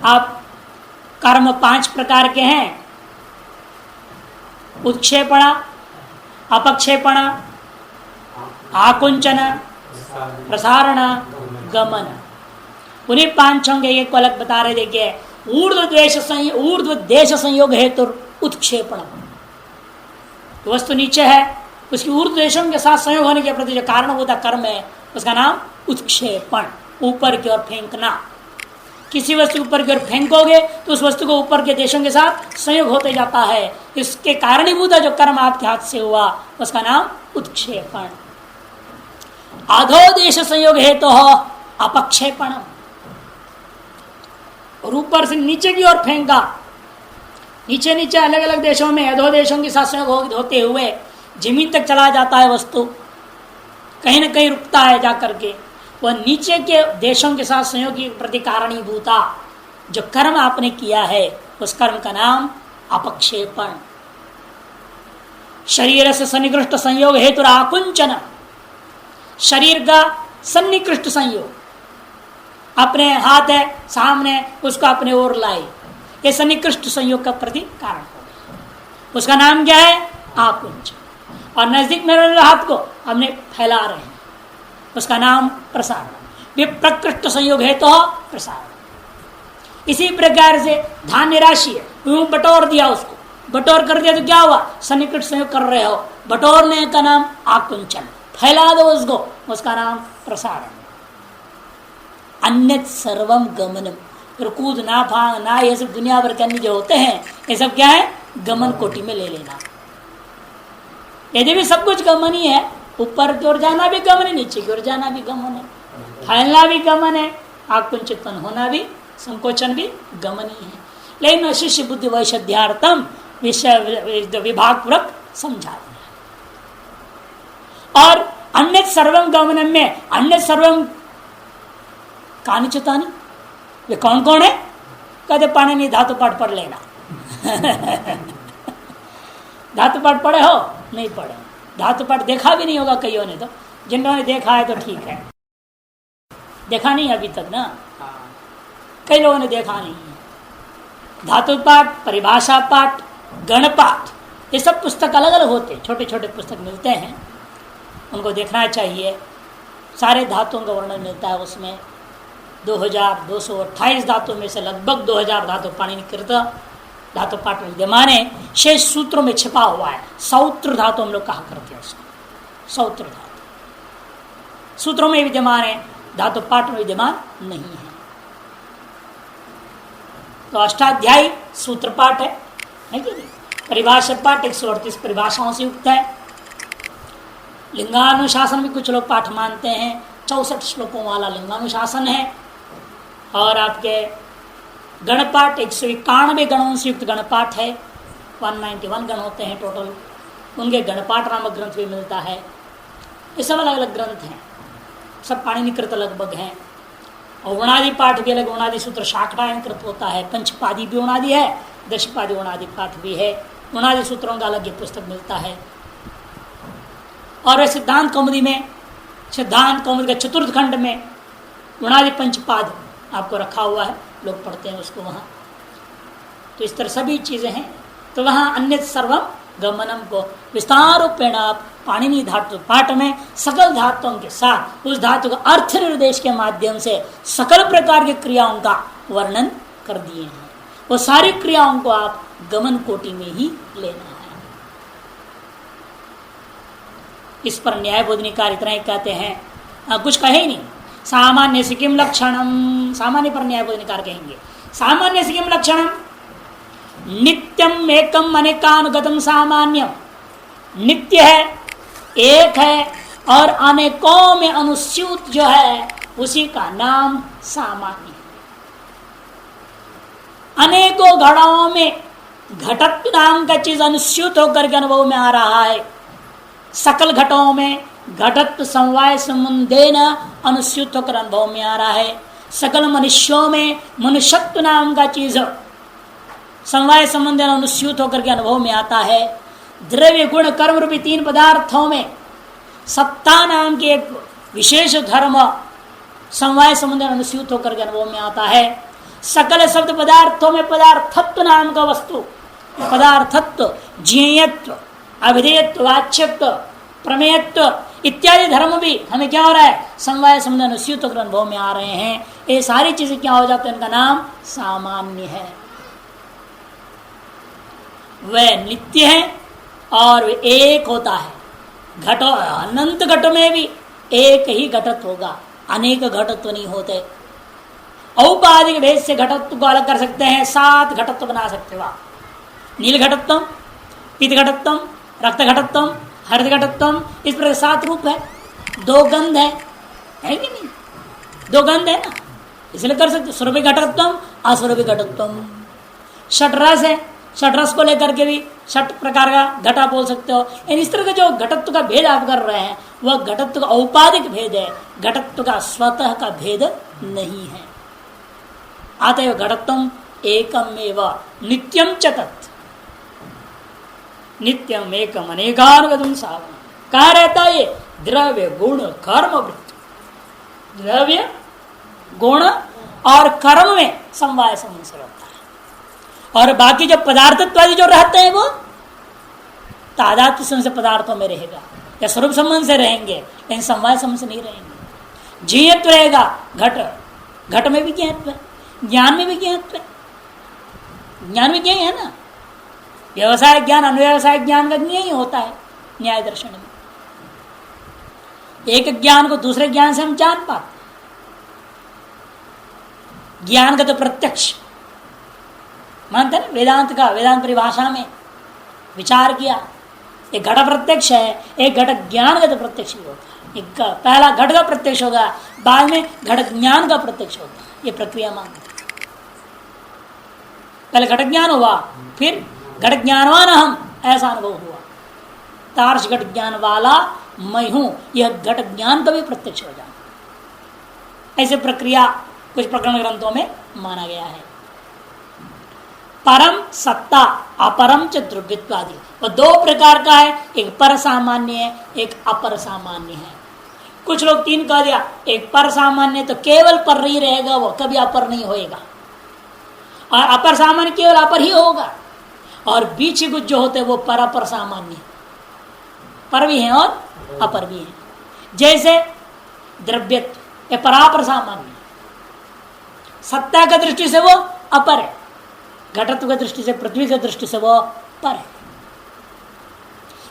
आप कर्म 5 प्रकार के हैं। उत्क्षेपण, अपक्षेपण, आकुंचन, प्रसारण, गमन। उन्हीं 5 के एक को अलग बता रहे। देखिए ऊर्ध्व देश संयोग हेतु उत्क्षेपण। वस्तु नीचे है, उसकी ऊर्ध्व देशों के साथ संयोग होने के प्रति जो कारण होता कर्म है उसका नाम उत्क्षेपण, ऊपर की ओर फेंकना। किसी वस्तु के ऊपर की ओर फेंकोगे तो उस वस्तु को ऊपर के देशों के साथ संयोग होते जाता है। इसके कारणीभूत जो कर्म आपके हाथ से हुआ उसका नाम उत्क्षेपण। अधोदेश संयोग हेतु अपक्षेपण, और ऊपर से नीचे की ओर फेंका। नीचे नीचे अलग अलग देशों में अधो देशों के साथ संयोग होते हुए जमीन तक चला जाता है वस्तु, कहीं न कहीं रुकता है जाकर के। वह नीचे के देशों के साथ संयोग की प्रति कारणीभूता जो कर्म आपने किया है उस कर्म का नाम अपक्षेपण। शरीर से सन्निकृष्ट संयोग हेतु आकुंचन, शरीर का सन्निकृष्ट संयोग, अपने हाथ है सामने उसको अपने ओर लाए, ये सन्निकृष्ट संयोग का प्रति कारण हो, उसका नाम क्या है? आकुंचन। और नजदीक में रहने हाथ को हमने फैला रहे हैं, उसका नाम प्रसारण। वे प्रकृष्ट संयोग है तो प्रसारण। इसी प्रकार से धान्य राशि है, यूं बटोर दिया, उसको बटोर कर दिया तो क्या हुआ? सन्निकृष्ट संयोग कर रहे हो, बटोरने का नाम आकुंचन। फैला दो उसको, उसका नाम प्रसारण। अन्य सर्वम गमनम, फिर कूद ना फांग ना ये सब दुनिया भर के अन्य जो होते हैं ये सब क्या है? गमन कोटि में ले लेना। यदि भी सब कुछ गमन ही है, ऊपर की ओर जाना भी गमन है, नीचे की ओर जाना भी गमन है, फैलना भी गमन है, आकुंचितन होना भी, संकोचन भी गमन ही है। लेकिन शिष्य बुद्धि वैशध्यार्थम विभाग पूर्वक समझा दिया। और अन्य सर्वम गमनम में अन्य सर्वम कानिचितानी, वे कौन कौन है? कहते पाणिनि धातु पाठ पढ़ लेना। धातु पाठ पढ़े हो? नहीं पढ़े। धातु पाठ देखा भी नहीं होगा कईयों ने, तो जिन्होंने देखा है तो ठीक है, देखा नहीं अभी तक ना, कई लोगों ने देखा नहीं है। धातु पाठ, परिभाषा पाठ, गण पाठ, ये सब पुस्तक अलग अलग होते हैं, छोटे छोटे पुस्तक मिलते हैं, उनको देखना चाहिए। सारे धातुओं का वर्णन मिलता है उसमें। 2228 धातु में से लगभग 2000 धातु पाणिनिकृत धातु पाठ में विद्यमान है। शेष सूत्रों में छिपा हुआ है। सौत्र धातु हम लोग कहा करते हैं उसको, सौत्र धातु सूत्रों में विद्यमान है, धातु पाठ में विद्यमान नहीं है। तो अष्टाध्यायी सूत्र पाठ है कि नहीं? परिभाषा पाठ 138 परिभाषाओं से युक्त है। लिंगानुशासन भी कुछ लोग पाठ मानते हैं, 64 श्लोकों वाला लिंगानुशासन है। और आपके गणपाठ 191 गणों से युक्त गणपाठ है, 191 गण होते हैं टोटल, उनके गणपाठ नामक ग्रंथ भी मिलता है। ये सब अलग अलग ग्रंथ हैं, सब पाणिनिकृत लगभग हैं। और उणादि पाठ भी अलग, उणादि सूत्र शाखायनकृत होता है। पंचपादी भी उणादि है, दशपादी उणादि पाठ भी है। उणादि सूत्रों का अलग ये पुस्तक मिलता है। और सिद्धांत कौमुदी में, सिद्धांत कौमुदी के चतुर्थ खंड में उणादि पंचपाद आपको रखा हुआ है, लोग पढ़ते हैं उसको वहाँ। तो इस तरह सभी चीज़ें हैं। तो वहाँ अन्य सर्वम गमनम को विस्तार रूपेण पाणिनि धातु पाठ में सकल धातुओं के साथ उस धातु का अर्थ निर्देश के माध्यम से सकल प्रकार की क्रियाओं का वर्णन कर दिए हैं। वो सारी क्रियाओं को आप गमन कोटि में ही लेना है। इस पर न्याय बोधनिकार इतना ही कहते हैं, कुछ कहे ही नहीं। सामान्य से किम लक्षणम, सामान्य पर न्याय बोधनिकार कहेंगे सामान्य से किम लक्षणम, नित्यम एकम अनेकानुगतम सामान्यम, नित्य है, एक है और अनेकों में अनुस्यूत जो है उसी का नाम सामान्य है। अनेकों घड़ाओं में घटत्व नाम का चीज अनुस्यूत होकर के अनुभव में आ रहा है। सकल घटों में घटत्व समवाय संबंधेन अनुस्यूत होकर अनुभव में आ रहा है। सकल मनुष्यों में मनुष्यत्व नाम का चीज समवाय संबंध अनुस्यूत होकर के अनुभव में आता है। द्रव्य गुण कर्म रूपी तीन पदार्थों में सत्ता नाम के एक विशेष धर्म समवाय संबंध अनुस्यूत होकर के अनुभव में आता है। सकल शब्द पदार्थों में पदार्थत्व नाम का वस्तु, पदार्थत्व, ज्ञेयत्व, अभिधेयत्व, वाच्यत्व, प्रमेयत्व इत्यादि धर्म भी हमें क्या हो रहा है, समवाय संबंध अनुस्यूत होकर अनुभव में आ रहे हैं। ये सारी चीजें क्या हो जाते हैं, इनका नाम सामान्य है। वह नित्य है और वे एक होता है। घटो अनंत घट में भी एक ही घटत होगा, अनेक घटत्व नहीं होते। औपाधिक भेद से घटत्व को अलग कर सकते हैं, 7 घटत्व बना सकते हो आप। नील घटत्व, पीत घटत्व, रक्त घटत्व, हरित घटत्व, इस प्रकार 7 रूप है। 2 गंध है कि नहीं, 2 गंध है ना, इसलिए कर सकते। स्वरूपी घटत्व, अस्वरूपी घटत्व। षटरस है, षटरस को लेकर के भी 6 प्रकार का घटा बोल सकते हो। इस तरह का जो घटत्व का भेद आप कर रहे हैं वह घटत्व का औपाधिक भेद है, घटत्व का स्वतः का भेद नहीं है। अतएव घटत्व एकम एवं नित्यम च तत्, नित्यम एकम अनेकानुगतम साधन। कहाँ रहता है ये, द्रव्य गुण कर्म वृत्ति, द्रव्य गुण और कर्म में समवाय संबंध से रहता है। और बाकी जो पदार्थत्वादि जो रहते हैं वो तादात्म्य संबंध से पदार्थों में रहेगा या स्वरूप संबंध से रहेंगे, लेकिन समवाय संबंध से नहीं रहेंगे। जीयत्व रहेगा, घट में भी ज्ञात्व है, ज्ञान में भी ज्ञात्व है। ज्ञान में ज्ञ है ना, व्यवसाय ज्ञान अनुव्यवसाय ज्ञान का ज्ञ ही होता है न्याय दर्शन में। एक ज्ञान को दूसरे ज्ञान से हम जान पाते, ज्ञान का तो प्रत्यक्ष मानते ना, वेदांत का, वेदांत परिभाषा में विचार किया, एक घट प्रत्यक्ष है, एक घट ज्ञान का तो प्रत्यक्ष भी होता है। एक पहला घट का प्रत्यक्ष होगा, बाद में घट ज्ञान का प्रत्यक्ष होगा। ये प्रक्रिया मानते, पहले घट ज्ञान हुआ, फिर घट ज्ञानवान हम, ऐसा अनुभव हुआ। तार्श घट ज्ञान वाला मैं हूं, यह घट ज्ञान का भी प्रत्यक्ष हो जाए। ऐसे प्रक्रिया कुछ प्रकरण ग्रंथों में माना गया है। परम सत्ता, अपरम च द्रव्यत्वादि, वो 2 प्रकार का है, एक पर सामान्य है, एक अपर सामान्य है। कुछ लोग 3 कह दिया, एक पर सामान्य तो केवल पर ही रहेगा, वो कभी अपर नहीं होएगा, और अपर सामान्य केवल अपर ही होगा, और बीच कुछ जो होते हैं वो पर अपर सामान्य, पर भी हैं और अपर भी हैं। जैसे द्रव्यत्व, ये परापर सामान्य, सत्ता का दृष्टि से वो अपर है, घटत्व की दृष्टि से, पृथ्वी की दृष्टि से वो पर है।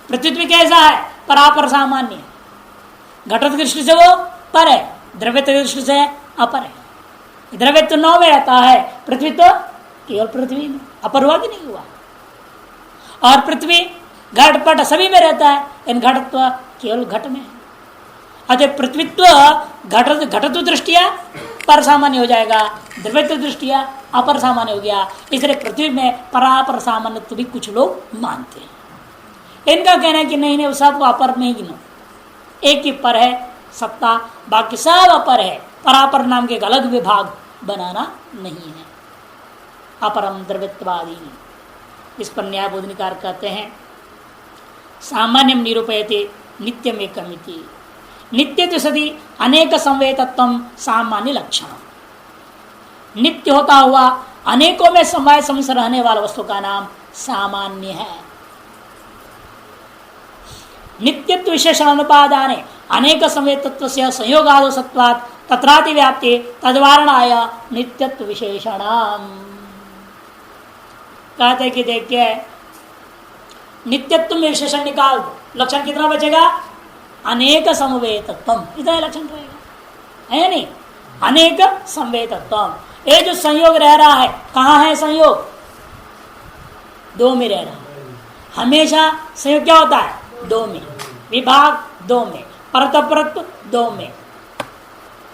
पृथ्वी कैसा है, परापर सामान्य, घटत्व की दृष्टि से वो पर है, द्रव्यत्व की दृष्टि से अपर है। द्रव्यत्व 9 में रहता है, पृथ्वी तो केवल पृथ्वी में, अपर हुआ कि नहीं हुआ। और पृथ्वी घट पट सभी में रहता है, इन घटत्व केवल घट में है। अतः पृथ्वीत्व घटत्व दृष्टिया पर सामान्य हो जाएगा, द्रव्यत्व दृष्टिया अपर सामान्य हो गया। इसलिए पृथ्वी में परापर सामान्यत्व भी कुछ लोग मानते हैं। इनका कहना है कि नहीं नहीं, सबको अपर में ही गिनो, एक ही पर है सत्ता, बाकी सब अपर है, परापर नाम के एक अलग विभाग बनाना नहीं है। अपरम द्रव्यत्वादि, इस पर न्याय बोधनिकार कहते हैं सामान्यम निरूपयते नित्यम एकमिति, नित्य तो सदी अनेक संवेदत्व सामान्य लक्षण, नित्य होता हुआ अनेकों में समवाय संबंध रहने वाला वस्तु का नाम सामान्य है। नित्यत्व विशेषण अनुपादाने अनेक संवेतत्व से संयोगादो सत्वात् तत्राति व्याप्ति तद्वारणाय नित्यत्व विशेषण। कहते कि देखिए नित्यत्व में विशेषण निकाल दो, लक्षण कितना बचेगा? अनेक संवेतत्व, इतना लक्षण रहेगा, है नहीं? अनेक संवेतत्व। ये जो संयोग रह रहा है कहाँ है? संयोग दो में रह रहा है। हमेशा संयोग क्या होता है? दो में। विभाग दो में, परत परत दो में।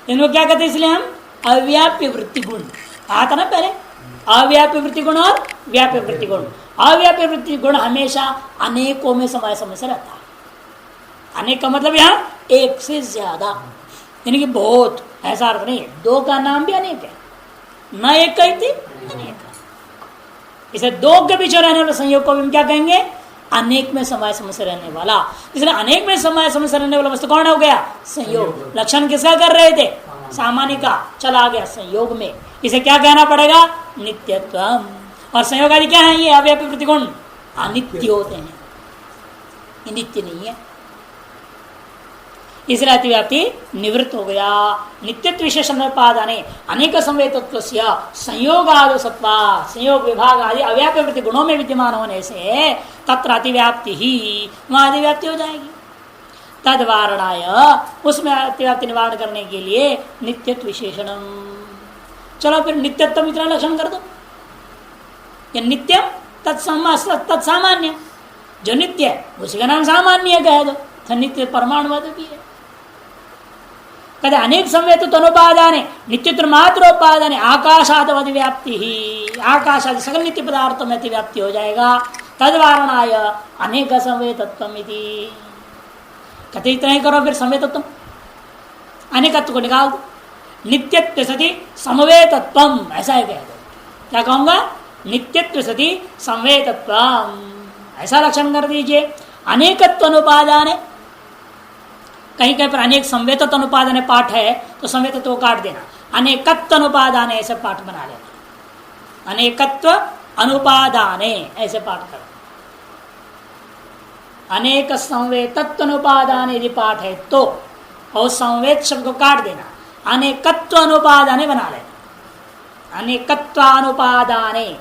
इनको क्या कहते हैं? इसलिए हम अव्याप्य वृत्ति गुण आता ना पहले, अव्याप्य वृत्ति गुण और व्याप्य वृत्ति गुण। अव्याप्य वृत्ति गुण हमेशा अनेकों में समय समय से रहता है। अनेक का मतलब यहाँ एक से ज्यादा, यानी कि बहुत, ऐसा अर्थ नहीं है। दो का नाम भी अनेक है, न एक कही थी अनेक। इसे दो के पीछे रहने वाले संयोग को भी हम क्या कहेंगे? अनेक में समय समय से रहने वाला। इसलिए अनेक में समय समय से रहने वाला वस्तु कौन हो गया? संयोग। लक्षण किसका कर रहे थे? सामान्य का, चला गया संयोग में। इसे क्या कहना पड़ेगा? नित्यत्व। और संयोग आदि क्या है? ये अव्याप्य प्रतिगुण अनित्य होते हैं, ये नित्य नहीं है। इसलिए अतिव्याप्ति निवृत्त हो गया। नित्यत्व विशेषण उपादाने अनेक संवेतत्व संयोग सत्वा संयोग विभाग आदि अव्याप्य वृत्ति गुणों में विद्यमान होने से तत्र अतिव्याप्ति ही, वहां अतिव्याप्ति हो जाएगी। तद्वारणाय, उसमें अतिव्याप्ति निवारण करने के लिए नित्यत्व विशेषणम। चलो फिर नित्यत्व इतना लक्षण कर दो। नित्यम तत्सामान्य, जो नित्य है उसी का नाम सामान्य कह दो। तो नित्य परमाणुवाद भी है। कहते अनेक संवेत अनुपादाने नित्यत्व मात्र उपादाने आकाशादवधि व्याप्ति ही, आकाशादि सकल नित्य पदार्थों में व्याप्ति हो जाएगा। तद्वारणाय अनेक संवेतत्व। कहते इतना ही करो, फिर संवेतत्व अनेकत्व को निकाल दो। नित्यत्व सति समवेतत्व, ऐसा है कह दो। क्या कहूंगा? नित्यत्व सति संवेतत्व, ऐसा लक्षण कर दीजिए। अनेकत्व अनुपादान है, कहीं कहीं पर अनेक संवेतत्व अनुपादान पाठ है तो संवेतत्व को काट देना, अनेकत्व अनुपादान ऐसे पाठ बना लेना। अनेकत्व अनुपादान ऐसे पाठ करो। अनेक संवेतत्व अनुपादान यदि पाठ है तो, और संवेद शब्द को काट देना, अनेकत्व अनुपादान बना लेना। अनेकत्वानुपादाने,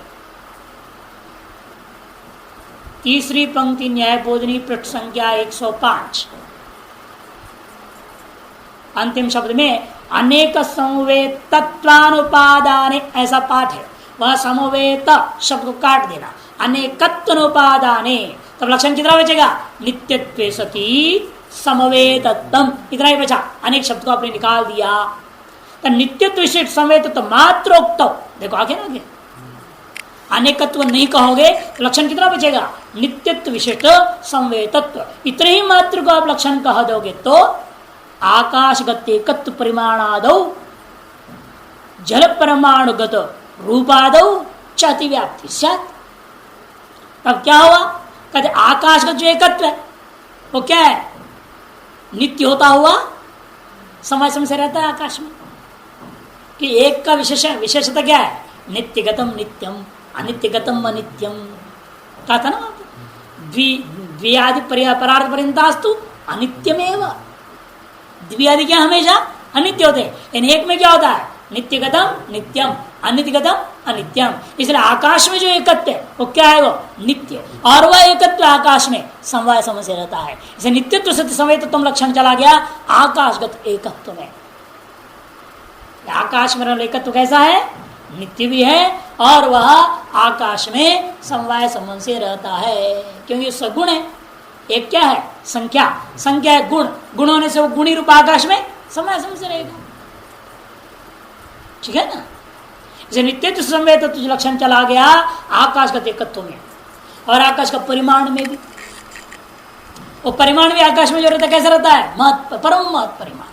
तीसरी पंक्ति न्याय बोधनी पृष्ठ संख्या 105, अंतिम शब्द में अनेक संवेतत्वानुपादाने ऐसा पाठ है, वह समवेत शब्द को काट देना, अनेकत्वानुपादाने। तब लक्षण कितना बचेगा? नित्यत्वे सती समवेतत्वम, इतना ही बचा। अनेक शब्द को आपने निकाल दिया तो नित्यत्व विशिष्ट संवेतत्व मात्रोक्त, देखो आगे ना, आगे अनेकत्व नहीं कहोगे तो लक्षण कितना बचेगा? नित्यत्व विशिष्ट संवेतत्व। इतने ही मात्र को आप लक्षण कह दोगे तो आकाशगत एकत्व परिमाणादौ जल परमाणुगत रूपादौ च अतिव्याप्ति स्यात्। तब क्या हुआ? कहते आकाश का जो एकत्व है वो क्या है? नित्य होता हुआ समय समय से रहता है आकाश में। कि एक का विशेषता क्या है? नित्यगतम नित्यम, अनित्यगतम अनित्यम। कहा था ना, द्वियादि परार्थ पर्यंतास्तु अनित्यमेव। द्वियादि क्या हमेशा अनित्य होते हैं, इन एक में क्या होता है? नित्यगतम नित्यम, अनित्यगतम अनित्यम। इसलिए आकाश में जो एकत्व है वो क्या है? वो नित्य। और वह एकत्व आकाश में समवाय समय से रहता है। इसे नित्यत्व सत्य संवेतत्व लक्षण चला गया आकाशगत एकत्व में। आकाश में एकत्व कैसा है? नित्य भी है और वह आकाश में समवाय संबंध से रहता है, क्योंकि सगुण है। एक क्या है? संख्या, संख्या है गुण, गुण होने से वो गुणी रूप आकाश में समय संबंध से रहेगा। ठीक है ना? इसे नित्यत्व संवेतत्व लक्षण चला गया आकाश का एकत्व में और आकाश का परिमाण में भी। वो परिमाण भी आकाश में जो रहता है कैसा रहता है? महत्, परम महत् परिमाण।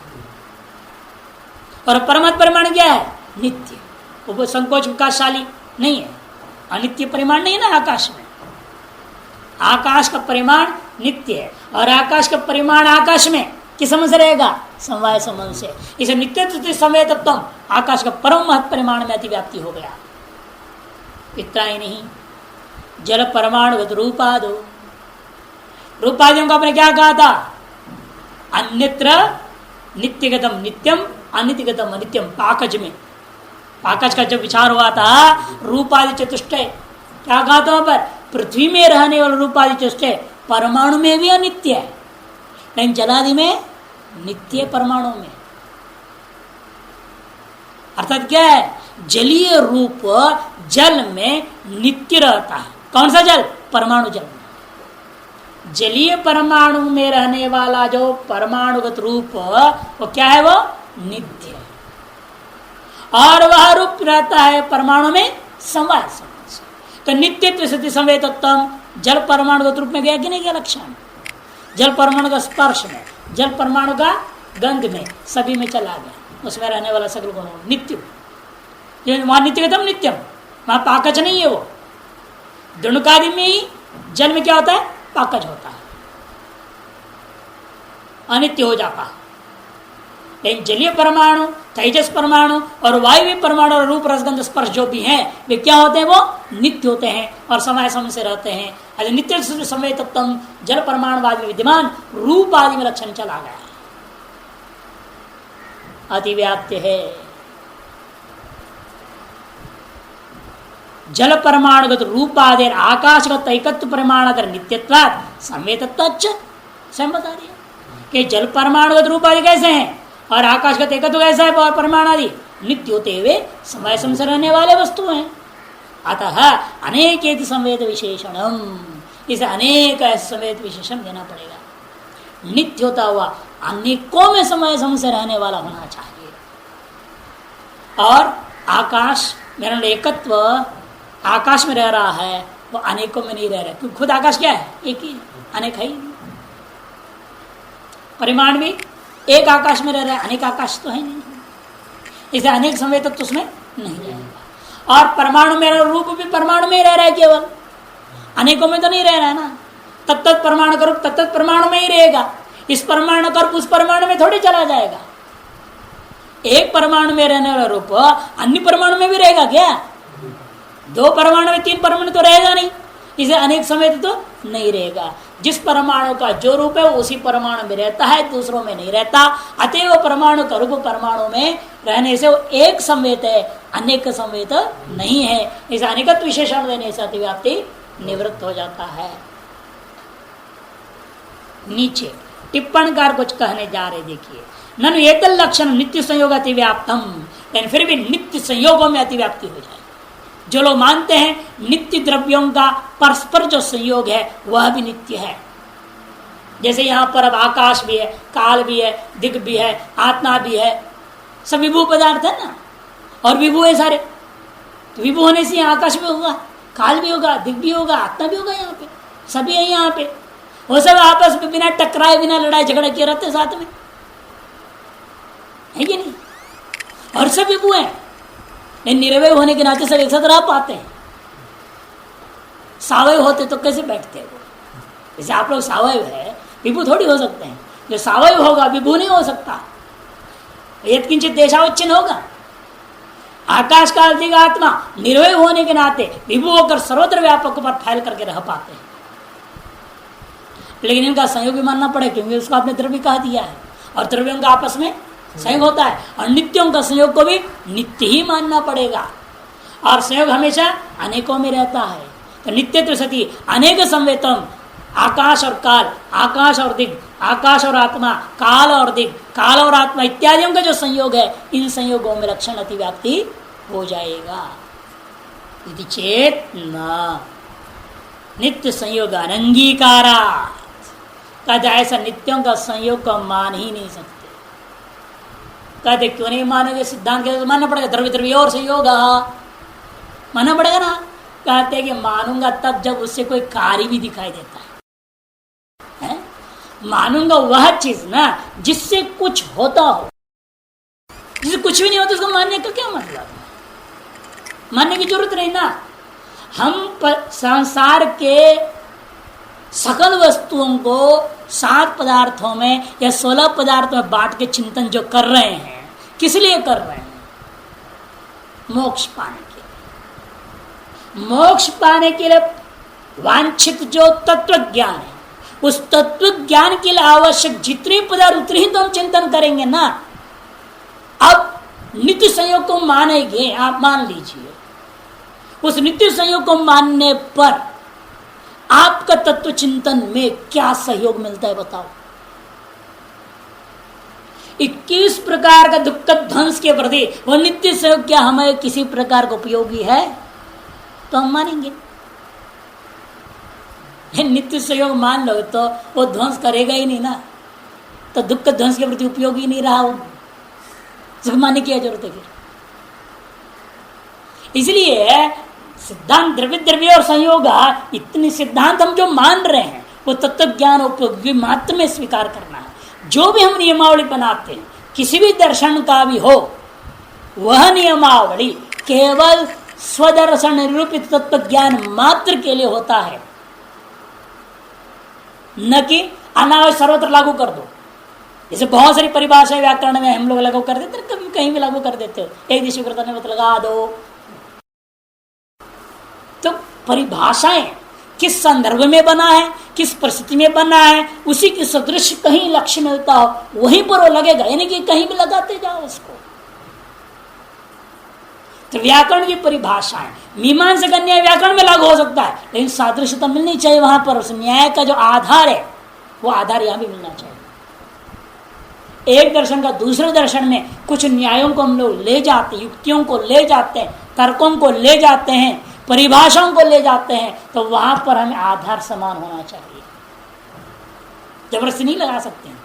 और परमत परिमाण क्या है? नित्य। वो संकोच विकासशाली नहीं है, अनित्य परिमाण नहीं है ना आकाश में। आकाश का परिमाण नित्य है और आकाश का परिमाण आकाश में किस संबंध से रहेगा? समवाय संबंध से। इसे नित्यत्व संवेतत्व आकाश का परम महत् परिमाण में अतिव्याप्ति हो गया। इतना ही नहीं, जल परमाणुगत रूपादो, रूपादियों को आपने क्या कहा था? अन्यत्र नित्यगतम नित्यम, अनित्यगतम अनित्यम। पाकज में, पाकज का जब विचार हुआ था रूपादि चतुष्टय, क्या कहा था वहां पर? पृथ्वी में रहने वाला रूपादि चतुष्टय परमाणु में भी अनित्य है, लेकिन जलादि में नित्य, परमाणु में। अर्थात क्या है? जलीय रूप जल में नित्य रहता है। कौन सा जल? परमाणु जल। जलीय परमाणु में रहने वाला जो परमाणुगत रूप वो क्या है? वो नित्य है। और वह रूप रहता है परमाणु में समवाय संबंध से। तो नित्यत्व सति संवेदत्तम जल परमाणुगत रूप में गया कि नहीं गया? लक्षण जल परमाणु का स्पर्श में, जल परमाणु का गंध में, सभी में चला गया। उसमें रहने वाला सकल गुण नित्य, वहां नित्यगतम नित्यम, वहां पाकज नहीं है। वो दृणुकादि में ही जल में क्या होता है? पाकज होता है, अनित्य हो जाता है। लेकिन जलीय परमाणु, तेजस परमाणु और वायु परमाणु और रूप रसगंध स्पर्श जो भी हैं वे क्या होते हैं? वो नित्य होते हैं और समय समय से रहते हैं। अरे नित्य समय तत्व जल परमाणुवाद में विद्यमान, रूप आदि में लक्षण चला गया, अतिव्याप्त है। जल परमाणुगत रूपादि आकाशगत एकत्व परिमाणादर नित्यत्वात् संवेदत्वाच्च, स्वयं बता रही है कि जल परमाणुगत रूपादि कैसे हैं और आकाशगत एकत्व कैसा है? परमाणादि नित्य होते हुए समय से रहने वाले वस्तु हैं। अतः अनेक संवेद विशेषणम, इसे अनेक संवेद विशेषण देना पड़ेगा। नित्य होता हुआ अनेकों में समय से रहने वाला होना चाहिए। और आकाश मेरा एकत्व आकाश में रह रहा है, वो अनेकों में नहीं रह रहा, क्योंकि खुद आकाश क्या है? एक ही, अनेक है ही। परिमाण भी एक आकाश में रह रहा है, अनेक आकाश तो है नहीं, इसे अनेक समय तक तो उसमें नहीं रहेगा। और परमाणु में रूप भी परमाणु में ही रह रहा है, केवल अनेकों में तो नहीं रह रहा है ना। तत्त परमाणु का रूप तत्त परमाणु में ही रहेगा, इस परमाणु का रूप उस परमाणु में थोड़ी चला जाएगा। एक परमाणु में रहने वाला रूप अन्य परमाणु में भी रहेगा क्या? दो परमाणु में तीन परमाणु तो रहेगा नहीं, इसे अनेक समय तो नहीं रहेगा। जिस परमाणु का जो रूप है उसी परमाणु में रहता है, दूसरों में नहीं रहता। अतएव परमाणु का रूप परमाणु में रहने से वो एक संवेद है, अनेक संवेद नहीं है। इसे अनेकत्व विशेषण देने से अतिव्याप्ति निवृत्त हो जाता है। नीचे टिप्पणकार कुछ कहने जा रहे, देखिए। ननु एकल लक्षण नित्य संयोग अतिव्याप्तम, लेकिन फिर भी नित्य संयोगों में अतिव्याप्ति हो जाए। जो लोग मानते हैं नित्य द्रव्यों का परस्पर जो संयोग है वह भी नित्य है, जैसे यहां पर अब आकाश भी है, काल भी है, दिग् भी है, आत्मा भी है, सब विभू पदार्थ है ना, और विभू है सारे। तो विभू होने से आकाश भी होगा, काल भी होगा, दिग् भी होगा, आत्मा भी होगा, यहाँ पे सभी है। यहाँ पे वो सब आपस में बिना टकराए, बिना लड़ाई झगड़ा किए रहते साथ में, है कि नहीं? और सब विभू है, निरवय होने के नाते सब एक साथ रह पाते हैं। सावय होते तो कैसे बैठते हैं? जैसे आप लोग सावय है, विभू थोड़ी हो सकते हैं। जो सावय होगा विभू नहीं हो सकता, यत्किंचित देशावच्छिन्न होगा। आकाश काल दिग आत्मा निर्वय होने के नाते विभू होकर सर्वत्र व्यापक पर फैल करके रह पाते हैं। लेकिन इनका संयोग भी मानना पड़े, क्योंकि उसको आपने द्रव्य कहा दिया है, और द्रव्यों का आपस में संयोग होता है। और नित्यों का संयोग को भी नित्य ही मानना पड़ेगा, और संयोग हमेशा अनेकों में रहता है। तो नित्यत्व सती अनेक संवेतम, आकाश और काल, आकाश और दिग्, आकाश और आत्मा, काल और दिग्, काल और आत्मा इत्यादियों का जो संयोग है, इन संयोगों में लक्षण अतिव्याप्ति हो जाएगा। यदि चेत न नित्य संयोग अनंगीकारा, कहते ऐसा नित्यों का संयोग को मान ही नहीं सकते। कहते क्यों नहीं मानोगे? सिद्धांत के मानना पड़ेगा, द्रव्य द्रव्य और संयोग मानना पड़ेगा ना। कहते कि मानूंगा तब जब उससे कोई कार्य भी दिखाई देता है। मानूंगा वह चीज ना जिससे कुछ होता हो, जिससे कुछ भी नहीं होता उसको मानने का क्या मतलब? मानने की जरूरत नहीं ना। हम संसार के सकल वस्तुओं को 7 पदार्थों में या 16 पदार्थों में बांट के चिंतन जो कर रहे हैं, किस लिए कर रहे हैं? मोक्ष पाने के लिए। मोक्ष पाने के लिए वांछित जो तत्व ज्ञान है उस तत्व ज्ञान के लिए आवश्यक जितने पदार्थ उतने ही तो हम चिंतन करेंगे ना। अब नित्य संयोग को मानेंगे, आप मान लीजिए, उस नित्य संयोग को मानने पर आपका तत्व चिंतन में क्या सहयोग मिलता है बताओ। 21 प्रकार का दुख ध्वंस के प्रति वह नित्य संयोग क्या हमें किसी प्रकार का उपयोगी है तो हम मानेंगे। नित्य संयोग मान लो तो वो ध्वंस करेगा ही नहीं ना, तो दुख ध्वंस के प्रति उपयोगी नहीं रहा वो, उसको मानने की जरूरत है फिर। इसलिए सिद्धांत द्रव्य द्रव्य और संयोग इतने सिद्धांत हम जो मान रहे हैं वो तत्व ज्ञान उपयोगी मात्र में स्वीकार करना है। जो भी हम नियमावली बनाते हैं किसी भी दर्शन का भी हो, वह नियमावली केवल स्वदर्शन निरूपित तत्व ज्ञान मात्र के लिए होता है, न कि अनावश्यक सर्वत्र लागू कर दो। जैसे बहुत सारी परिभाषा व्याकरण में हम लोग लागू कर देते, कभी कहीं भी लागू कर देते हो, एक दिशा लगा दो। तो परिभाषाएं किस संदर्भ में बना है, किस परिस्थिति में बना है, उसी की सदृश कहीं लक्ष्य मिलता हो वहीं पर वो लगेगा, यानी कि कहीं भी लगाते जाओ उसको। तो व्याकरण की परिभाषाएं मीमांसा का न्याय व्याकरण में लागू हो सकता है, लेकिन सादृश्यता मिलनी चाहिए वहां पर। उस न्याय का जो आधार है वो आधार यहां भी मिलना चाहिए। एक दर्शन का दूसरे दर्शन में कुछ न्यायों को हम लोग ले जाते, युक्तियों को ले जाते हैं, तर्कों को ले जाते हैं, परिभाषाओं को ले जाते हैं, तो वहां पर हमें आधार समान होना चाहिए, जबरदस्ती नहीं लगा सकते हैं।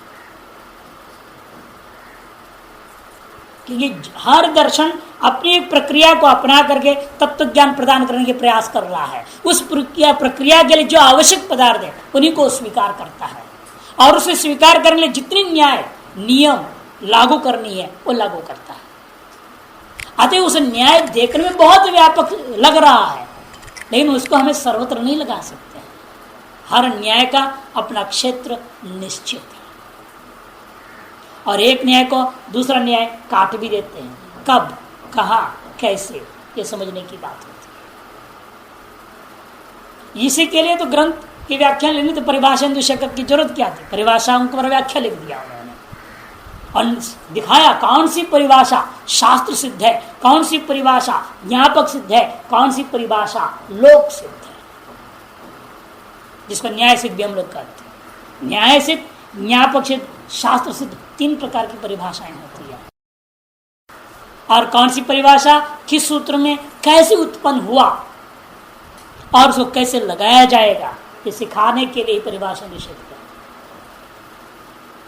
क्योंकि हर दर्शन अपनी एक प्रक्रिया को अपना करके तत्व ज्ञान प्रदान करने के प्रयास कर रहा है। उस प्रक्रिया के लिए जो आवश्यक पदार्थ है उन्हीं को स्वीकार करता है, और उसे स्वीकार करने लिए जितनी न्याय नियम लागू करनी है वो लागू करता है। अतः उस न्याय देखने में बहुत व्यापक लग रहा है, लेकिन उसको हमें सर्वत्र नहीं लगा सकते। हर न्याय का अपना क्षेत्र निश्चित है, और एक न्याय को दूसरा न्याय काट भी देते हैं। कब, कहाँ, कैसे, ये समझने की बात होती है। इसी के लिए तो ग्रंथ की व्याख्या लेनी तो परिभाषा शब्द की जरूरत क्या थी? परिभाषाओं पर व्याख्या लिख दिया उन्होंने और दिखाया कौन सी परिभाषा शास्त्र सिद्ध है, कौन सी परिभाषा ज्ञापक सिद्ध है, कौन सी परिभाषा लोक सिद्ध है, जिसको न्याय सिद्ध भी हम लोग कहते हैं। न्याय सिद्ध, ज्ञापक सिद्ध, शास्त्र सिद्ध, 3 प्रकार की परिभाषाएं होती है। और कौन सी परिभाषा किस सूत्र में कैसे उत्पन्न हुआ और उसको कैसे लगाया जाएगा, ये सिखाने के लिए परिभाषा निषेध है।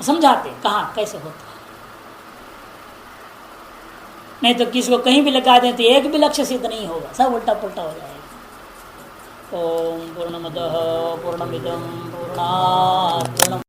समझाते कहाँ कैसे होता है, नहीं तो किसी को कहीं भी लगा दें तो एक भी लक्ष्य सिद्ध नहीं होगा, सब उल्टा पुल्टा हो जाएगा। ओम पूर्णमदः पूर्णमिदं पूर्णात्